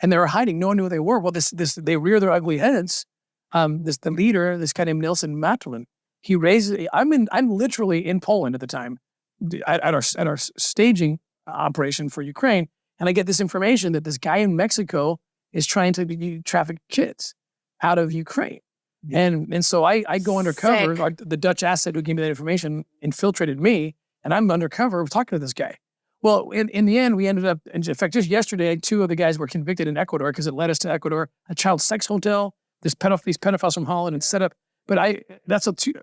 Speaker 9: And they were hiding. No one knew who they were. Well, they rear their ugly heads. The leader, this guy named Nelson Matulin, he raises. I'm literally in Poland at the time, at our staging operation for Ukraine, and I get this information that this guy in Mexico is trying to traffic kids out of Ukraine, and so I go undercover. The Dutch asset who gave me that information infiltrated me, and I'm undercover talking to this guy. Well, in the end, we ended up, in fact, just yesterday, 2 of the guys were convicted in Ecuador because it led us to Ecuador, a child sex hotel, these pedophiles from Holland and set up. But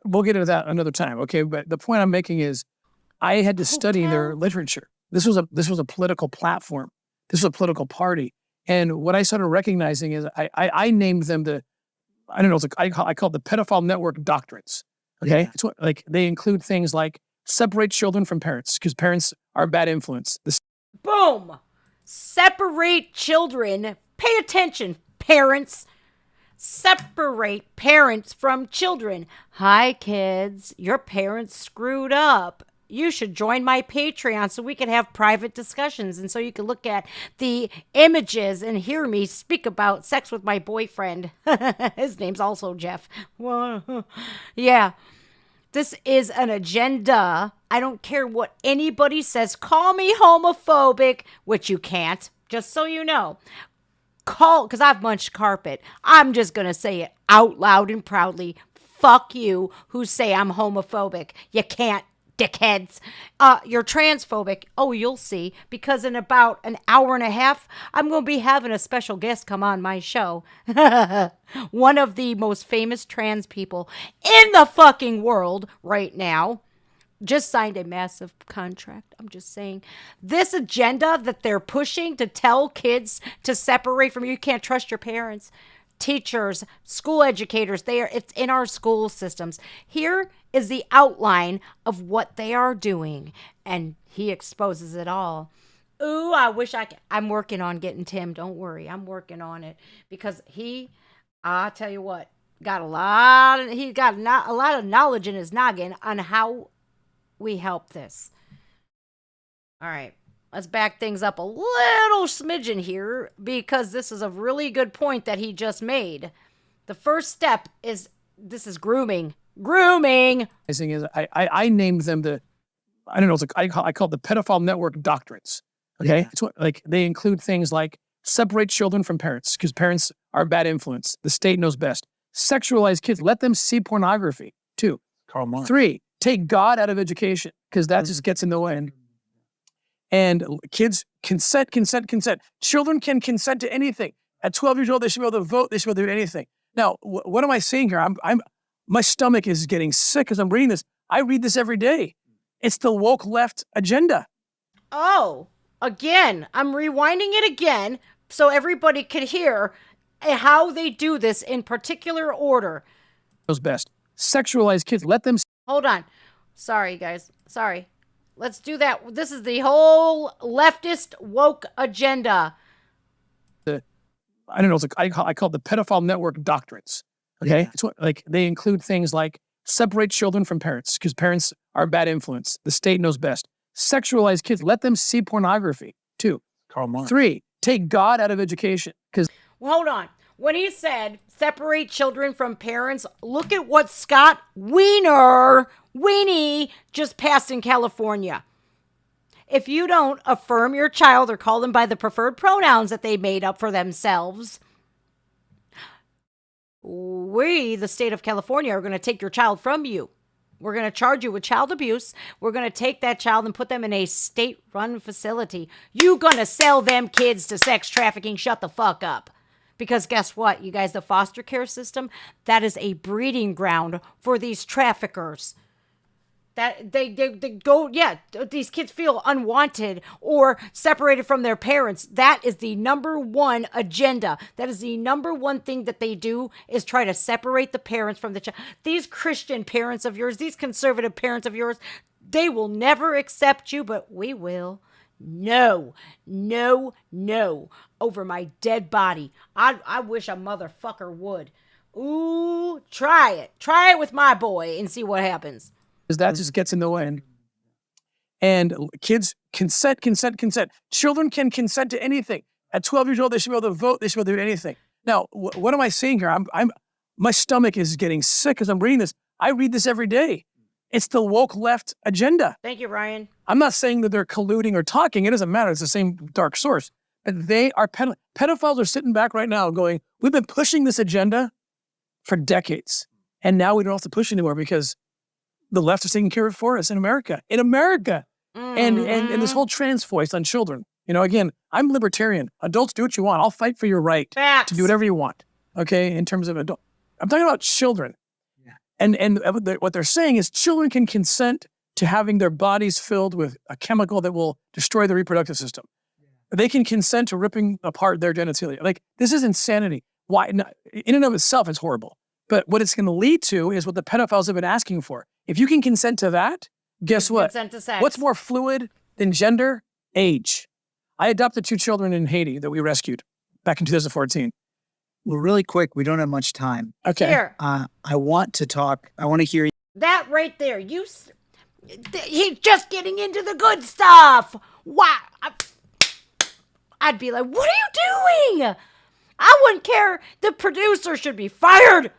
Speaker 9: we'll get into that another time, okay? But the point I'm making is I had to study their literature. This was a political platform. This was a political party. And what I started recognizing is I named them I call it the pedophile network doctrines, okay? Yeah. It's like they include things like separate children from parents because parents are bad influence.
Speaker 1: Boom! Separate children. Pay attention, parents. Separate parents from children. Hi, kids. Your parents screwed up. You should join my Patreon so we can have private discussions and so you can look at the images and hear me speak about sex with my boyfriend. His name's also Jeff. Yeah. This is an agenda. I don't care what anybody says. Call me homophobic, which you can't, just so you know. Because I've munched carpet. I'm just going to say it out loud and proudly. Fuck you who say I'm homophobic. You can't, dickheads. You're transphobic. Oh, you'll see. Because in about an hour and a half, I'm going to be having a special guest come on my show. One of the most famous trans people in the fucking world right now. Just signed a massive contract. I'm just saying. This agenda that they're pushing to tell kids to separate from you can't trust your parents. Teachers, school educators, it's in our school systems. Here is the outline of what they are doing, and he exposes it all. Ooh, I wish I'm working on getting Tim. Don't worry, I'm working on it because I'll tell you what, he's got a lot of knowledge in his noggin on how we help this. All right. Let's back things up a little smidgen here because this is a really good point that he just made. The first step is grooming. Grooming.
Speaker 9: I named them I call it the pedophile network doctrines. Okay. Yeah. It's like they include things like separate children from parents because parents are bad influence. The state knows best. Sexualize kids. Let them see pornography. 2.
Speaker 11: Karl Marx.
Speaker 9: 3. Take God out of education because that just gets in the way. And kids consent. Children can consent to anything. At 12 years old, they should be able to vote. They should be able to do anything. Now, what am I saying here? My stomach is getting sick as I'm reading this. I read this every day. It's the woke left agenda.
Speaker 1: Oh, again, I'm rewinding it again so everybody could hear. how they do this in particular order.
Speaker 9: Knows best. Sexualize kids. Let them.
Speaker 1: Hold on. Sorry, guys. Sorry. Let's do that. This is the whole leftist woke agenda.
Speaker 9: I don't know. It's like I call it the pedophile network doctrines. Okay,
Speaker 10: Yeah.
Speaker 9: it's what, like they include things like separate children from parents because parents are a bad influence. The state knows best. Sexualize kids. Let them see pornography. 2.
Speaker 11: Karl Marx.
Speaker 9: 3. Take God out of education because
Speaker 1: Well, hold on. When he said separate children from parents, look at what Scott Weenie just passed in California. If you don't affirm your child or call them by the preferred pronouns that they made up for themselves, we, the state of California, are going to take your child from you. We're going to charge you with child abuse. We're going to take that child and put them in a state-run facility. You going to sell them kids to sex trafficking? Shut the fuck up. Because guess what, you guys, the foster care system, that is a breeding ground for these traffickers. That they go, yeah, these kids feel unwanted or separated from their parents. That is the number one agenda. That is the number one thing that they do is try to separate the parents from the child. These Christian parents of yours, these conservative parents of yours, they will never accept you, but we will. No, no, no. Over my dead body. I wish a motherfucker would. Ooh, try it. Try it with my boy and see what happens.
Speaker 9: that just gets in the way. And kids consent. Children can consent to anything. At 12 years old, they should be able to vote. They should be able to do anything. Now, what am I seeing here? My stomach is getting sick as I'm reading this. I read this every day. It's the woke left agenda.
Speaker 1: Thank you, Ryan.
Speaker 9: I'm not saying that they're colluding or talking. It doesn't matter. It's the same dark source. But they are pedophiles are sitting back right now going, we've been pushing this agenda for decades. And now we don't have to push anymore because the left is taking care of it for us in America. In America.
Speaker 1: Mm-hmm.
Speaker 9: And this whole trans voice on children. You know, again, I'm libertarian. Adults, do what you want. I'll fight for your right to do whatever you want. Okay? In terms of adult. I'm talking about children. Yeah. And what they're saying is children can consent to having their bodies filled with a chemical that will destroy the reproductive system. They can consent to ripping apart their genitalia. Like, this is insanity. Why? In and of itself, it's horrible. But what it's going to lead to is what the pedophiles have been asking for. If you can consent to that, guess what?
Speaker 1: Consent to sex.
Speaker 9: What's more fluid than gender? Age. I adopted 2 children in Haiti that we rescued back in 2014.
Speaker 10: Well, really quick, we don't have much time.
Speaker 9: Okay.
Speaker 1: Here.
Speaker 10: I want to hear
Speaker 1: That right there. He's just getting into the good stuff. Wow. I'd be like, what are you doing? I wouldn't care. The producer should be fired.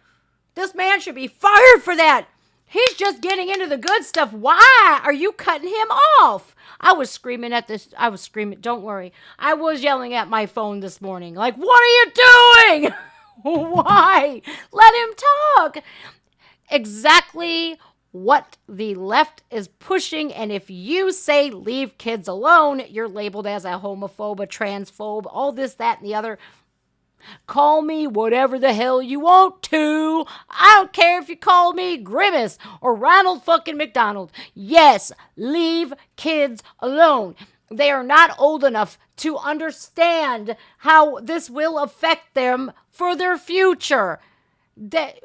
Speaker 1: This man should be fired for that. He's just getting into the good stuff. Why are you cutting him off? I was screaming at this. I was screaming. Don't worry. I was yelling at my phone this morning. Like, what are you doing? Why? Let him talk. Exactly what the left is pushing. And if you say leave kids alone, you're labeled as a homophobe, a transphobe, all this, that, and the other. Call me whatever the hell you want to. I don't care if you call me Grimace or Ronald fucking McDonald. Yes, leave kids alone. They are not old enough to understand how this will affect them for their future.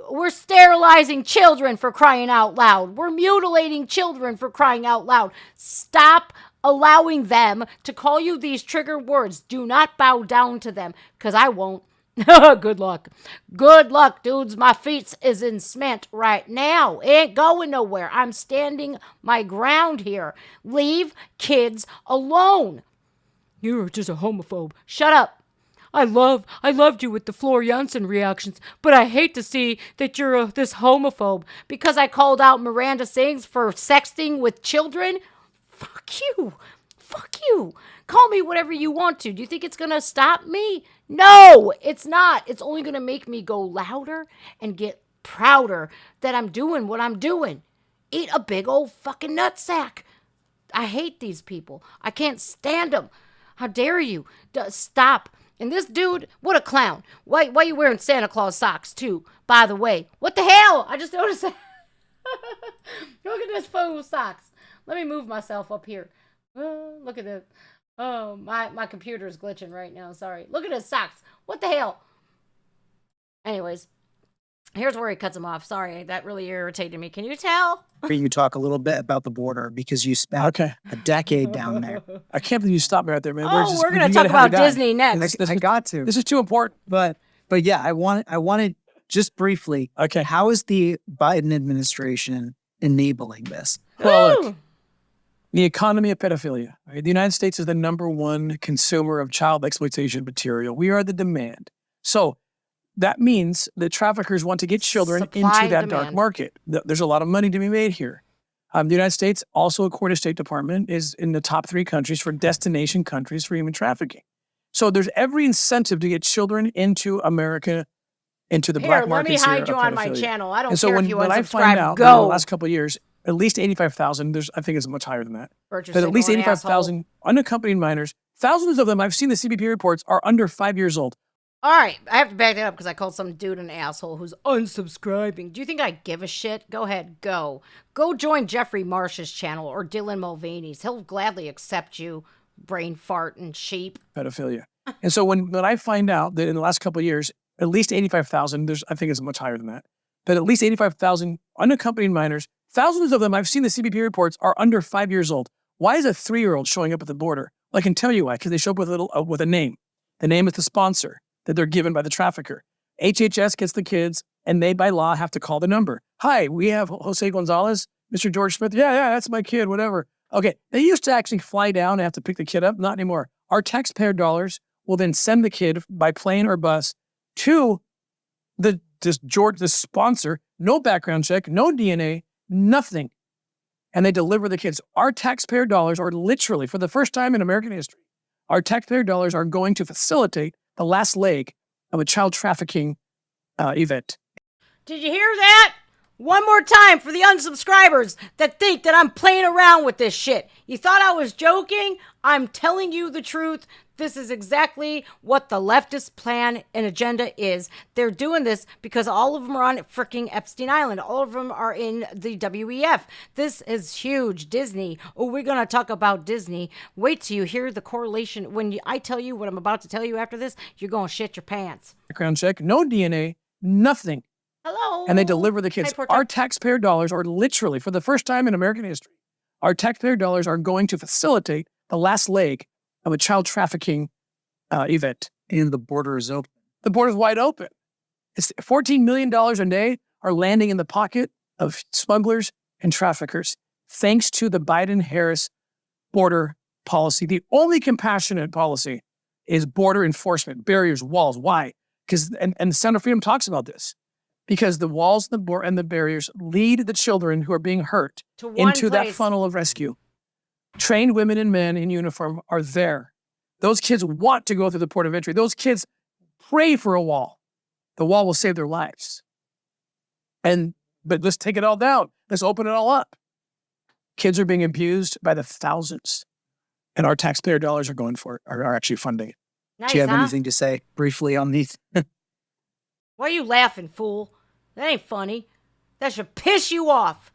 Speaker 1: We're sterilizing children for crying out loud. We're mutilating children for crying out loud. Stop allowing them to call you these trigger words. Do not bow down to them, because I won't. Good luck. Good luck, dudes. My feet is in cement right now. It ain't going nowhere. I'm standing my ground here. Leave kids alone. You're just a homophobe. Shut up. I loved you with the Floor Jansen reactions, but I hate to see that you're this homophobe because I called out Miranda Sings for sexting with children. Fuck you. Fuck you. Call me whatever you want to. Do you think it's going to stop me? No, it's not. It's only going to make me go louder and get prouder that I'm doing what I'm doing. Eat a big old fucking nutsack. I hate these people. I can't stand them. How dare you? Stop. And this dude, what a clown. Why are you wearing Santa Claus socks too, by the way? What the hell? I just noticed that. Look at this fool socks. Let me move myself up here. Look at this. Oh, my computer is glitching right now. Sorry. Look at his socks. What the hell? Anyways, here's where he cuts him off. Sorry, that really irritated me. Can you tell?
Speaker 10: You talk a little bit about the border because you spent a decade down there.
Speaker 9: I can't believe you stopped me right there, man.
Speaker 1: Oh, we're going to talk about Disney next.
Speaker 10: I got to.
Speaker 9: This is too important.
Speaker 10: But yeah, I wanted just briefly.
Speaker 9: Okay.
Speaker 10: How is the Biden administration enabling this?
Speaker 9: Well, look, the economy of pedophilia. Right? The United States is the #1 consumer of child exploitation material. We are the demand. So that means that traffickers want to get children into that dark market. There's a lot of money to be made here. The United States, also according to State Department, is in the top 3 countries for destination countries for human trafficking. So there's every incentive to get children into America, into the black market.
Speaker 1: Let me hide you on my channel. I don't care if you
Speaker 9: when I find out
Speaker 1: go.
Speaker 9: in the last couple of years, at least 85,000, I think it's much higher than that. But at least 85,000 unaccompanied minors, thousands of them, I've seen the CBP reports, are under 5 years old.
Speaker 1: All right, I have to back that up because I called some dude an asshole who's unsubscribing. Do you think I give a shit? Go ahead, go. Go join Jeffrey Marsh's channel or Dylan Mulvaney's. He'll gladly accept you, brain fart and sheep.
Speaker 9: Pedophilia. And so when I find out that in the last couple of years, at least 85,000, I think it's much higher than that, but at least 85,000 unaccompanied minors, thousands of them, I've seen the CBP reports, are under 5 years old. Why is a 3-year-old showing up at the border? Well, I can tell you why, because they show up with a name. The name is the sponsor that they're given by the trafficker. HHS gets the kids, and they, by law, have to call the number. Hi, we have Jose Gonzalez, Mr. George Smith. Yeah, that's my kid, whatever. Okay, they used to actually fly down and have to pick the kid up. Not anymore. Our taxpayer dollars will then send the kid by plane or bus to the sponsor. No background check, no DNA, nothing. And they deliver the kids. Our taxpayer dollars are literally, for the first time in American history, our taxpayer dollars are going to facilitate the last leg of a child trafficking event.
Speaker 1: Did you hear that? One more time for the unsubscribers that think that I'm playing around with this shit. You thought I was joking? I'm telling you the truth. This is exactly what the leftist plan and agenda is. They're doing this because all of them are on freaking Epstein Island. All of them are in the WEF. This is huge. Disney. Oh, we're going to talk about Disney. Wait till you hear the correlation. When I tell you what I'm about to tell you after this, you're going to shit your pants.
Speaker 9: Background check, no DNA, nothing.
Speaker 1: Hello.
Speaker 9: And they deliver the kids. Our taxpayer dollars are literally, for the first time in American history, our taxpayer dollars are going to facilitate the last leg of a child trafficking event.
Speaker 10: And the border is open.
Speaker 9: The border is wide open. It's $14 million a day are landing in the pocket of smugglers and traffickers, thanks to the Biden-Harris border policy. The only compassionate policy is border enforcement, barriers, walls. Why? Because, and the Sound of Freedom talks about this, because the walls and the barriers lead the children who are being hurt into that funnel of rescue. Trained women and men in uniform are there. Those kids want to go through the port of entry. Those kids pray for a wall. The wall will save their lives. But let's take it all down. Let's open it all up. Kids are being abused by the thousands, and our taxpayer dollars are going for it, are actually funding it.
Speaker 1: Nice,
Speaker 10: do you have anything to say briefly on these?
Speaker 1: Why are you laughing, fool? That ain't funny. That should piss you off.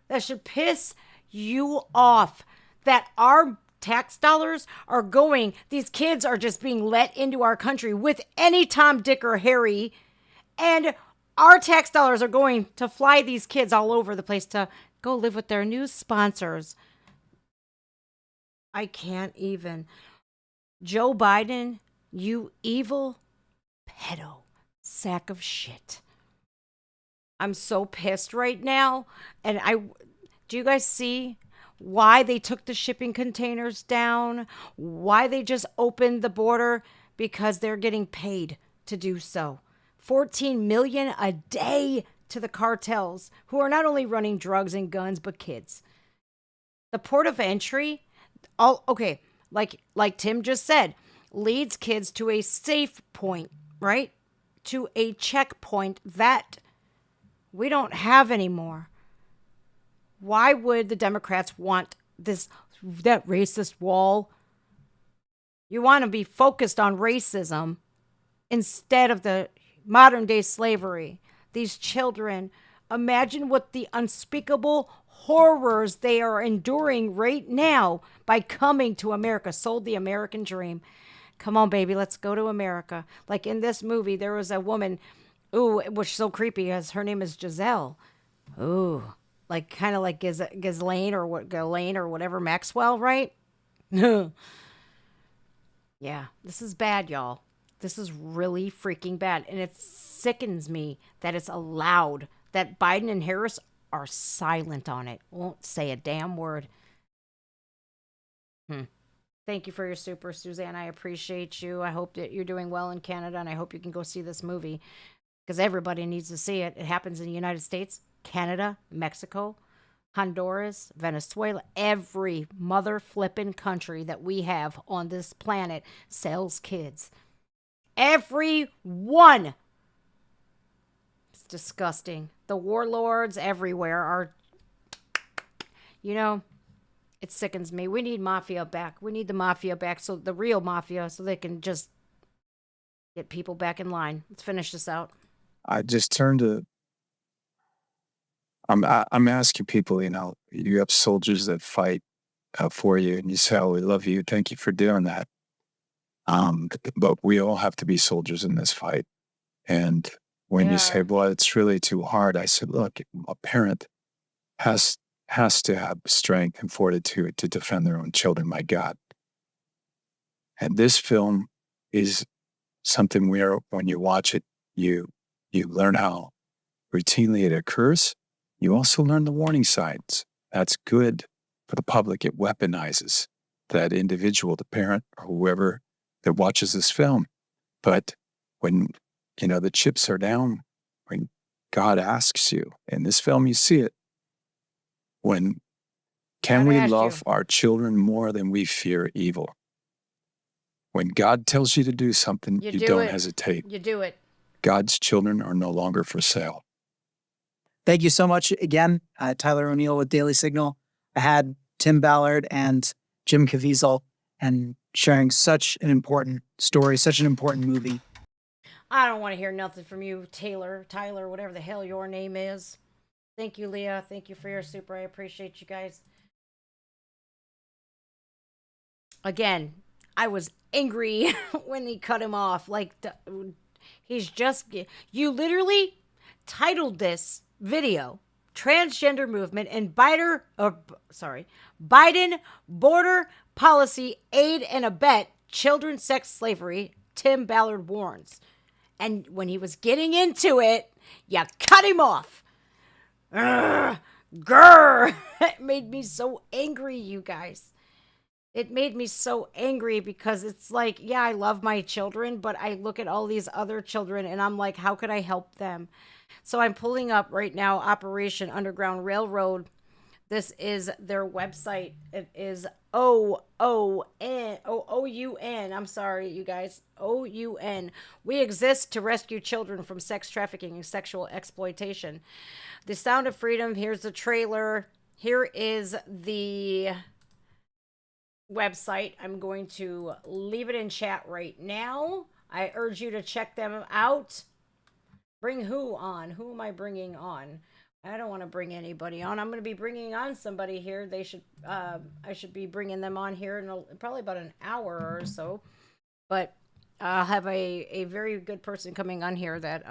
Speaker 1: That should piss you off. That our tax dollars are going, these kids are just being let into our country with any Tom, Dick, or Harry, and our tax dollars are going to fly these kids all over the place to go live with their new sponsors. I can't even. Joe Biden, you evil pedo sack of shit. I'm so pissed right now. And do you guys see why they took the shipping containers down? Why they just opened the border? Because they're getting paid to do so. $14 million a day to the cartels, who are not only running drugs and guns, but kids. The port of entry, like Tim just said, leads kids to a safe point, right? To a checkpoint that we don't have anymore. Why would the Democrats want that racist wall? You want to be focused on racism instead of the modern day slavery. These children, imagine what the unspeakable horrors they are enduring right now by coming to America. Sold the American dream. Come on, baby, let's go to America. Like in this movie, there was a woman Ooh, which is so creepy because her name is Giselle. Ooh, like kind of like Ghislaine or what Ghislaine or whatever Maxwell, right? Yeah, this is bad, y'all. This is really freaking bad, and it sickens me that it's allowed, that Biden and Harris are silent on it. Won't say a damn word. Thank you for your super, Suzanne. I appreciate you. I hope that you're doing well in Canada, and I hope you can go see this movie because everybody needs to see it. It happens in the United States, Canada, Mexico, Honduras, Venezuela. Every mother flippin' country that we have on this planet sells kids. Every one. It's disgusting. The warlords everywhere are, it sickens me. We need mafia back. We need the mafia back, so the real mafia, so they can just get people back in line. Let's finish this out.
Speaker 11: I just turned to. I'm asking people. You have soldiers that fight for you, and you say, "Oh, we love you. Thank you for doing that." But we all have to be soldiers in this fight. And when you say, "Well, it's really too hard," I said, "Look, a parent has to have strength and fortitude to defend their own children, my God." And this film is something where when you watch it, you learn how routinely it occurs. You also learn the warning signs. That's good for the public. It weaponizes that individual, the parent or whoever that watches this film. But when, the chips are down, when God asks you, in this film you see it, when can we love our children more than we fear evil? When God tells you to do something, you don't hesitate.
Speaker 1: You do it.
Speaker 11: God's children are no longer for sale.
Speaker 10: Thank you so much again, Tyler O'Neill with Daily Signal. I had Tim Ballard and Jim Caviezel and sharing such an important story, such an important movie.
Speaker 1: I don't want to hear nothing from you, Tyler, whatever the hell your name is. Thank you, Leah. Thank you for your super. I appreciate you guys. Again, I was angry when he cut him off. You literally titled this video, Transgender Movement and Biden Border Policy Aid and Abet Children Sex Slavery, Tim Ballard warns. And when he was getting into it, you cut him off. Grr. It made me so angry, you guys. It made me so angry because it's like, yeah, I love my children, but I look at all these other children and I'm like, how could I help them? So I'm pulling up right now Operation Underground Railroad. This is their website. It is OUN. I'm sorry, you guys. OUN. We exist to rescue children from sex trafficking and sexual exploitation. The Sound of Freedom. Here's the trailer. Here is the website. I'm going to leave it in chat right now. I urge you to check them out. Bring who on? Who am I bringing on? I don't want to bring anybody on. I'm going to be bringing on somebody here. I should be bringing them on here in probably about an hour or so. But I'll have a very good person coming on here that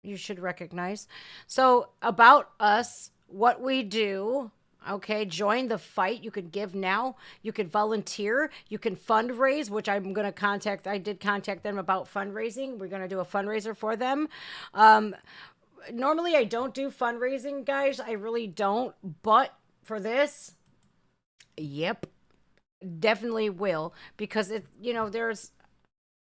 Speaker 1: you should recognize. So about us, what we do. Okay, join the fight. You can give now. You can volunteer. You can fundraise, which I'm going to contact. I did contact them about fundraising. We're going to do a fundraiser for them. Normally, I don't do fundraising, guys. I really don't. But for this, yep, definitely will. Because,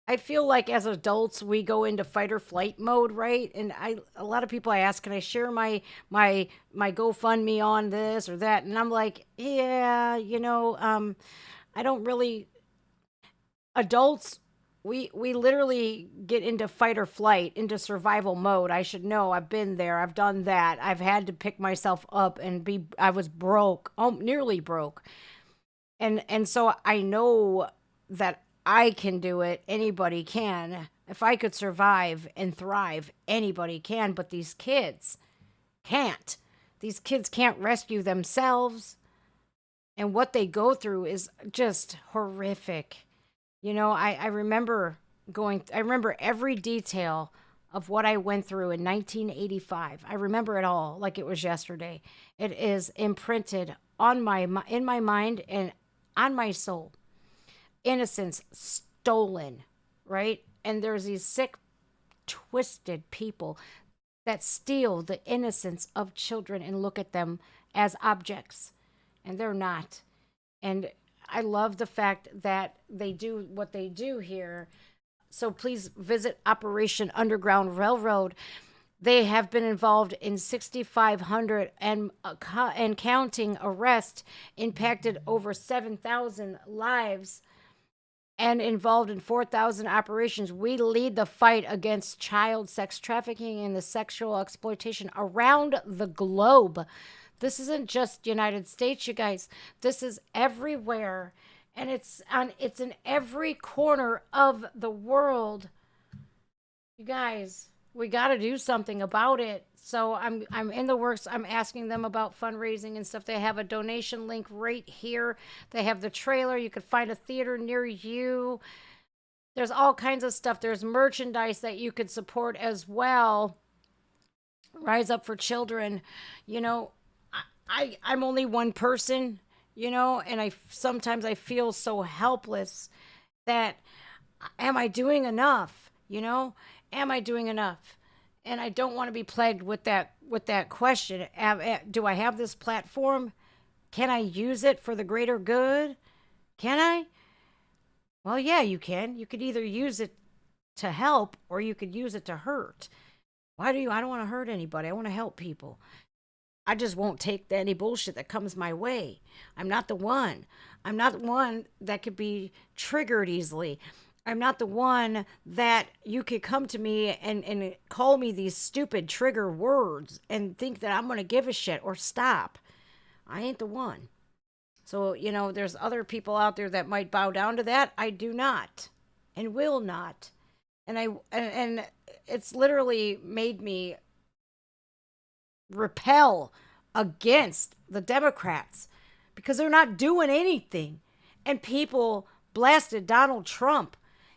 Speaker 1: I feel like as adults, we go into fight or flight mode, right? And a lot of people I ask, can I share my GoFundMe on this or that? And I'm like, yeah, I don't really. Adults, we literally get into fight or flight, into survival mode. I should know. I've been there. I've done that. I've had to pick myself up and I was broke, nearly broke. And so I know that I can do it. Anybody can. If I could survive and thrive, anybody can. But these kids can't. These kids can't rescue themselves. And what they go through is just horrific. I remember every detail of what I went through in 1985. I remember it all like it was yesterday. It is imprinted in my mind and on my soul. Innocence stolen, right? And there's these sick, twisted people that steal the innocence of children and look at them as objects, and they're not. And I love the fact that they do what they do here. So please visit Operation Underground Railroad. They have been involved in 6,500 and counting arrests, impacted over 7,000 lives, and involved in 4,000 operations. We lead the fight against child sex trafficking and the sexual exploitation around the globe. This isn't just United States, you guys. This is everywhere, and it's in every corner of the world. You guys, we got to do something about it. So I'm in the works. I'm asking them about fundraising and stuff. They have a donation link right here. They have the trailer. You could find a theater near you. There's all kinds of stuff. There's merchandise that you could support as well. Rise Up for Children. You know, I'm only one person, you know, and sometimes I feel so helpless that, am I doing enough? You know, am I doing enough? And I don't want to be plagued with that question. Do I have this platform? Can I use it for the greater good? Can I? Well, yeah, you can. You could either use it to help or you could use it to hurt. I don't want to hurt anybody. I want to help people. I just won't take any bullshit that comes my way. I'm not the one. I'm not the one that could be triggered easily. I'm not the one that you could come to me and call me these stupid trigger words and think that I'm going to give a shit or stop. I ain't the one. So, you know, there's other people out there that might bow down to that. I do not and will not. And it's literally made me repel against the Democrats because they're not doing anything. And people blasted Donald Trump.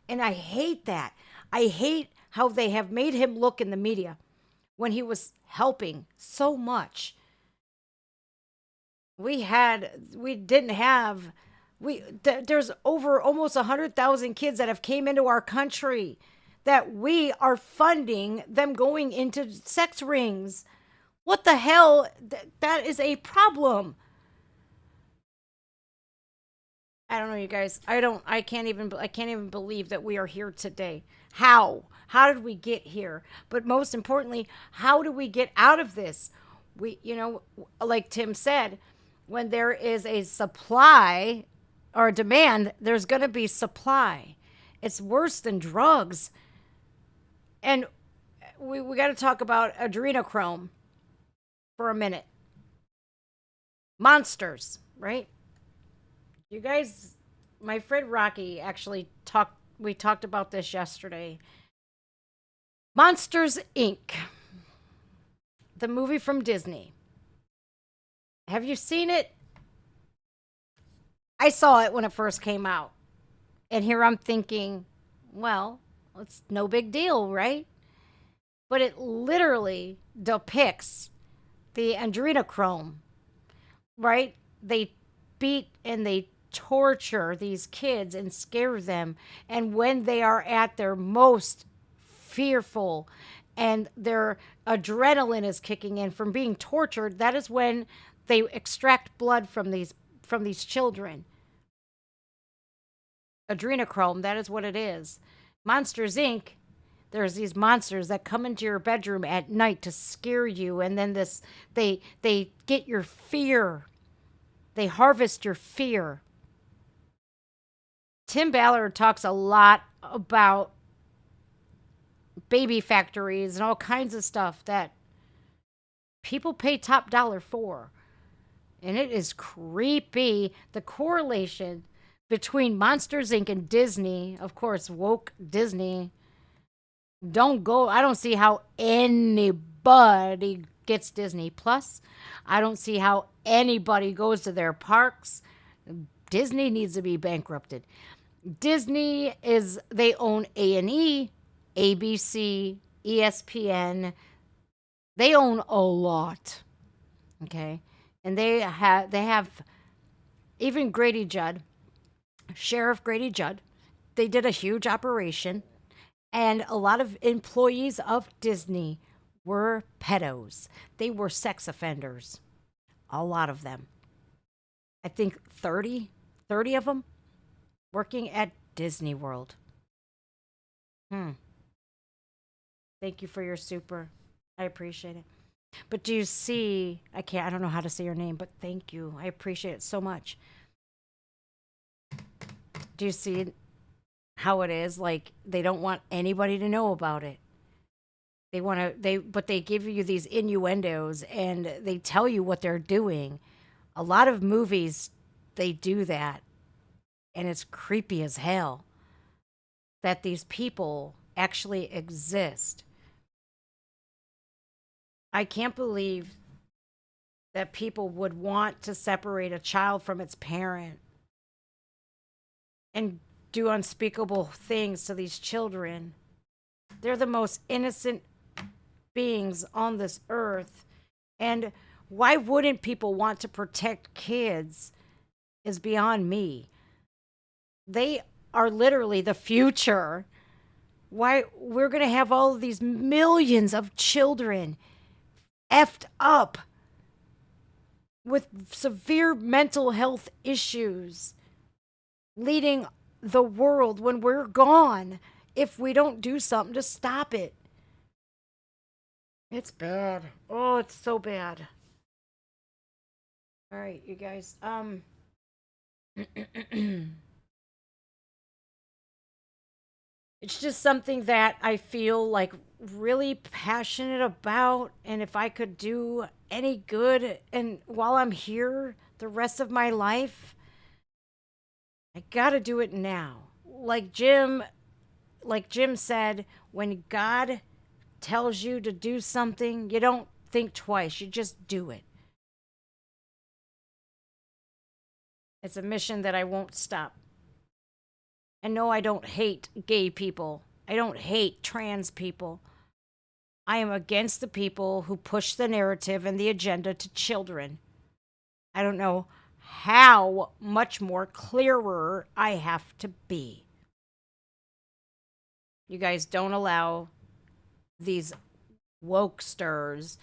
Speaker 1: And I hate that. I hate how they have made him look in the media when he was helping so much. There's over almost 100,000 kids that have came into our country that we are funding them going into sex rings. What the hell? That is a problem. I don't know, you guys. I can't even believe that we are here today. How did we get here? But most importantly, how do we get out of this? We, you know, like Tim said, when there is a supply or a demand, there's going to be supply. It's worse than drugs. And we got to talk about adrenochrome for a minute. Monsters, right? You guys, my friend Rocky actually we talked about this yesterday. Monsters, Inc., the movie from Disney. Have you seen it? I saw it when it first came out. And here I'm thinking, well, it's no big deal, right? But it literally depicts the adrenochrome, right? They beat and they torture these kids and scare them. And when they are at their most fearful and their adrenaline is kicking in from being tortured, that is when they extract blood from these children. Adrenochrome, that is what it is. Monsters, Inc., there's these monsters that come into your bedroom at night to scare you, and then they get your fear. They harvest your fear. Tim Ballard talks a lot about baby factories and all kinds of stuff that people pay top dollar for. And it is creepy. The correlation between Monsters, Inc. and Disney, of course, woke Disney. I don't see how anybody gets Disney Plus. I don't see how anybody goes to their parks. Disney needs to be bankrupted. They own A&E, ABC, ESPN. They own a lot. Okay. And they have even Grady Judd, Sheriff Grady Judd. They did a huge operation, and a lot of employees of Disney were pedos. They were sex offenders. A lot of them. I think 30 of them working at Disney World. Thank you for your super. I appreciate it. But do you see, I don't know how to say your name, but thank you. I appreciate it so much. Do you see how it is? Like, they don't want anybody to know about it. But they give you these innuendos and they tell you what they're doing. A lot of movies, they do that. And it's creepy as hell that these people actually exist. I can't believe that people would want to separate a child from its parent and do unspeakable things to these children. They're the most innocent beings on this earth. And why wouldn't people want to protect kids is beyond me. They are literally the future. Why we're going to have all of these millions of children effed up with severe mental health issues leading the world when we're gone if we don't do something to stop it. It's bad. Oh, it's so bad. All right, you guys. It's just something that I feel like really passionate about, and if I could do any good and while I'm here the rest of my life, I got to do it now. Like Jim said, when God tells you to do something, you don't think twice, you just do it. It's a mission that I won't stop. And no, I don't hate gay people. I don't hate trans people. I am against the people who push the narrative and the agenda to children. I don't know how much more clearer I have to be. You guys don't allow these wokesters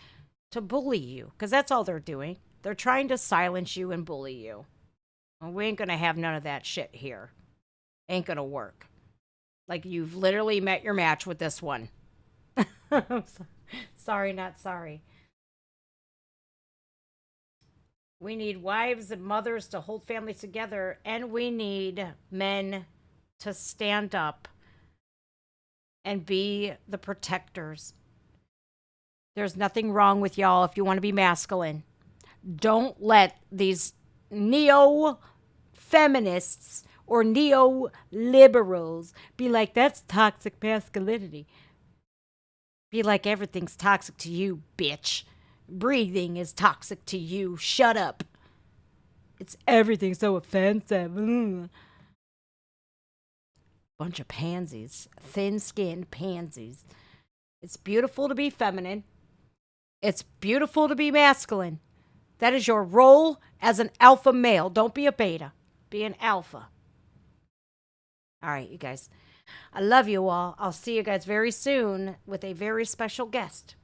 Speaker 1: to bully you, because that's all they're doing. They're trying to silence you and bully you. Well, we ain't going to have none of that shit here. Ain't gonna work. Like, you've literally met your match with this one. Sorry, not sorry. We need wives and mothers to hold families together, and we need men to stand up and be the protectors. There's nothing wrong with y'all if you want to be masculine. Don't let these neo-feminists or neoliberals be like, that's toxic masculinity. Be like, everything's toxic to you, bitch. Breathing is toxic to you. Shut up. It's everything so offensive. Bunch of pansies. Thin-skinned pansies. It's beautiful to be feminine. It's beautiful to be masculine. That is your role as an alpha male. Don't be a beta. Be an alpha. All right, you guys. I love you all. I'll see you guys very soon with a very special guest.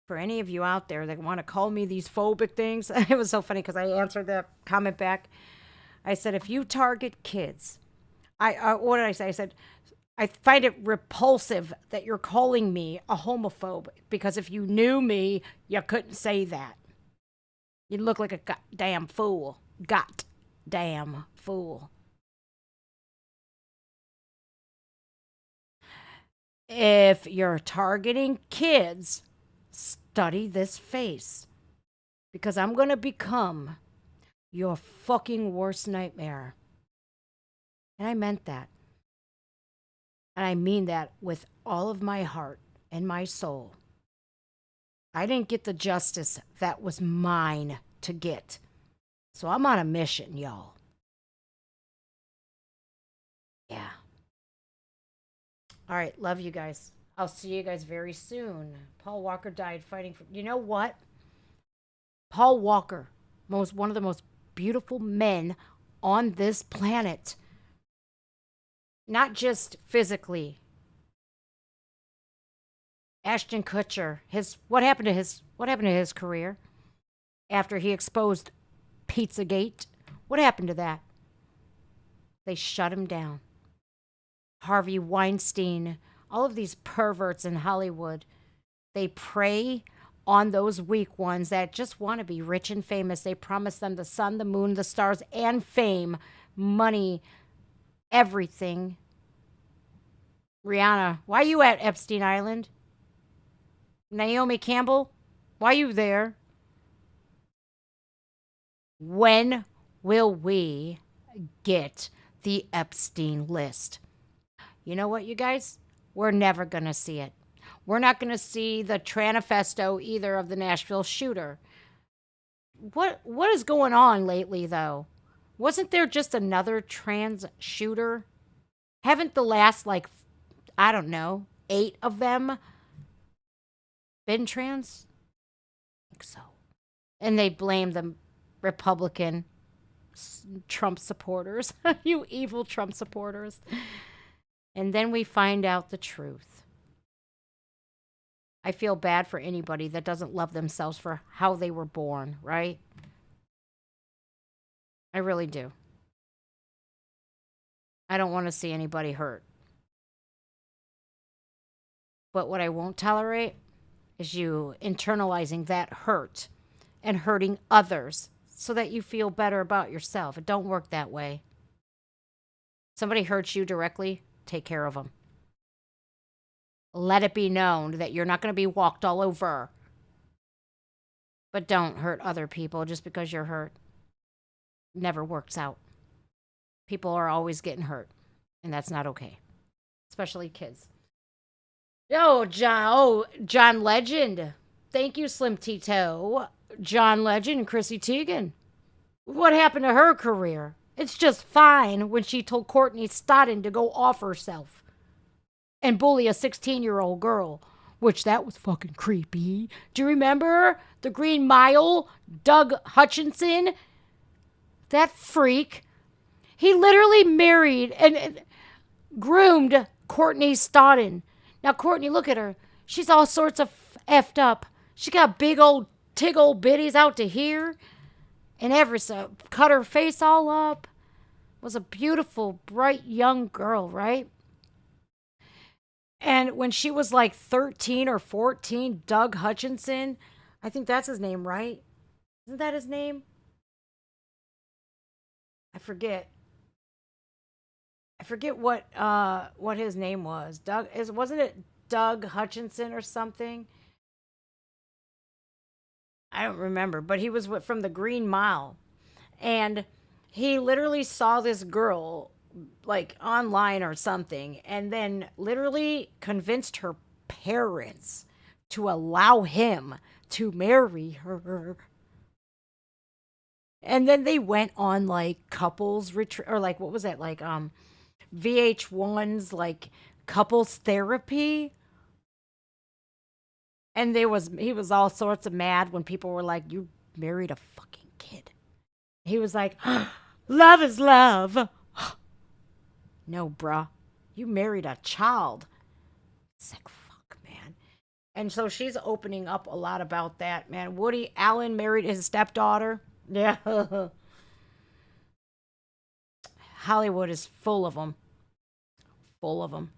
Speaker 1: For any of you out there that want to call me these phobic things, it was so funny because I answered that comment back. I said, if you target kids, what did I say? I said, I find it repulsive that you're calling me a homophobe, because if you knew me, you couldn't say that. You look like a goddamn fool. Goddamn fool. If you're targeting kids, study this face, because I'm going to become your fucking worst nightmare. And I meant that. And I mean that with all of my heart and my soul. I didn't get the justice that was mine to get. So I'm on a mission, y'all. Yeah. All right. Love you guys. I'll see you guys very soon. Paul Walker died fighting for... You know what? Paul Walker, one of the most beautiful men on this planet. Not just physically. Ashton Kutcher, what happened to his career after he exposed Pizzagate? What happened to that? They shut him down. Harvey Weinstein, all of these perverts in Hollywood, they prey on those weak ones that just want to be rich and famous. They promise them the sun, the moon, the stars, and fame, money, everything. Rihanna, why are you at Epstein Island? Naomi Campbell, why are you there? When will we get the Epstein list? You know what, you guys? We're never going to see it. We're not going to see the Tranifesto either of the Nashville shooter. What is going on lately, though? Wasn't there just another trans shooter? Haven't the last, 8 of them been trans? I think so. And they blame the Republican Trump supporters. You evil Trump supporters. And then we find out the truth. I feel bad for anybody that doesn't love themselves for how they were born, right? I really do. I don't want to see anybody hurt. But what I won't tolerate is you internalizing that hurt and hurting others so that you feel better about yourself. It don't work that way. Somebody hurts you directly, take care of them. Let it be known that you're not going to be walked all over. But don't hurt other people just because you're hurt. Never works out. People are always getting hurt, and that's not okay. Especially kids. John Legend. Thank you, Slim Tito. John Legend and Chrissy Teigen. What happened to her career? It's just fine when she told Courtney Stodden to go off herself and bully a 16-year-old girl, which that was fucking creepy. Do you remember the Green Mile? Doug Hutchinson? That freak. He literally married and groomed Courtney Stodden. Now, Courtney, look at her. She's all sorts of effed up. She got big old bitties out to here. And so cut her face all up. Was a beautiful, bright, young girl, right? And when she was 13 or 14, Doug Hutchinson, I think that's his name, right? Isn't that his name? I forget what his name was. Wasn't it Doug Hutchinson or something? I don't remember, but he was from the Green Mile. And he literally saw this girl online or something, and then literally convinced her parents to allow him to marry her. And then they went on couples retreat, or what was that, VH1's couples therapy. And he was all sorts of mad when people were like, you married a fucking kid. He was like, love is love. No, bruh. You married a child. It's like, fuck, man. And so she's opening up a lot about that, man. Woody Allen married his stepdaughter. Yeah. Hollywood is full of them. Full of them.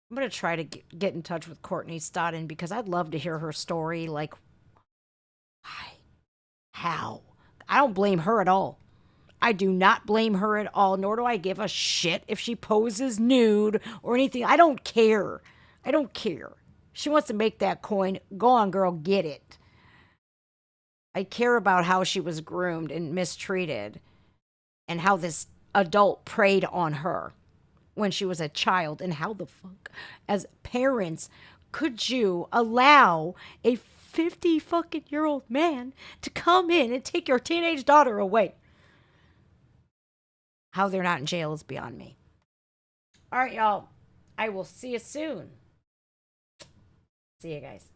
Speaker 1: I'm going to try to get in touch with Courtney Stodden because I'd love to hear her story. Why? How? I don't blame her at all. I do not blame her at all, nor do I give a shit if she poses nude or anything. I don't care. I don't care. She wants to make that coin. Go on, girl, get it. I care about how she was groomed and mistreated and how this adult preyed on her when she was a child, and how the fuck, as parents, could you allow a 50-fucking-year-old man to come in and take your teenage daughter away? How they're not in jail is beyond me. All right, y'all. I will see you soon. See you guys.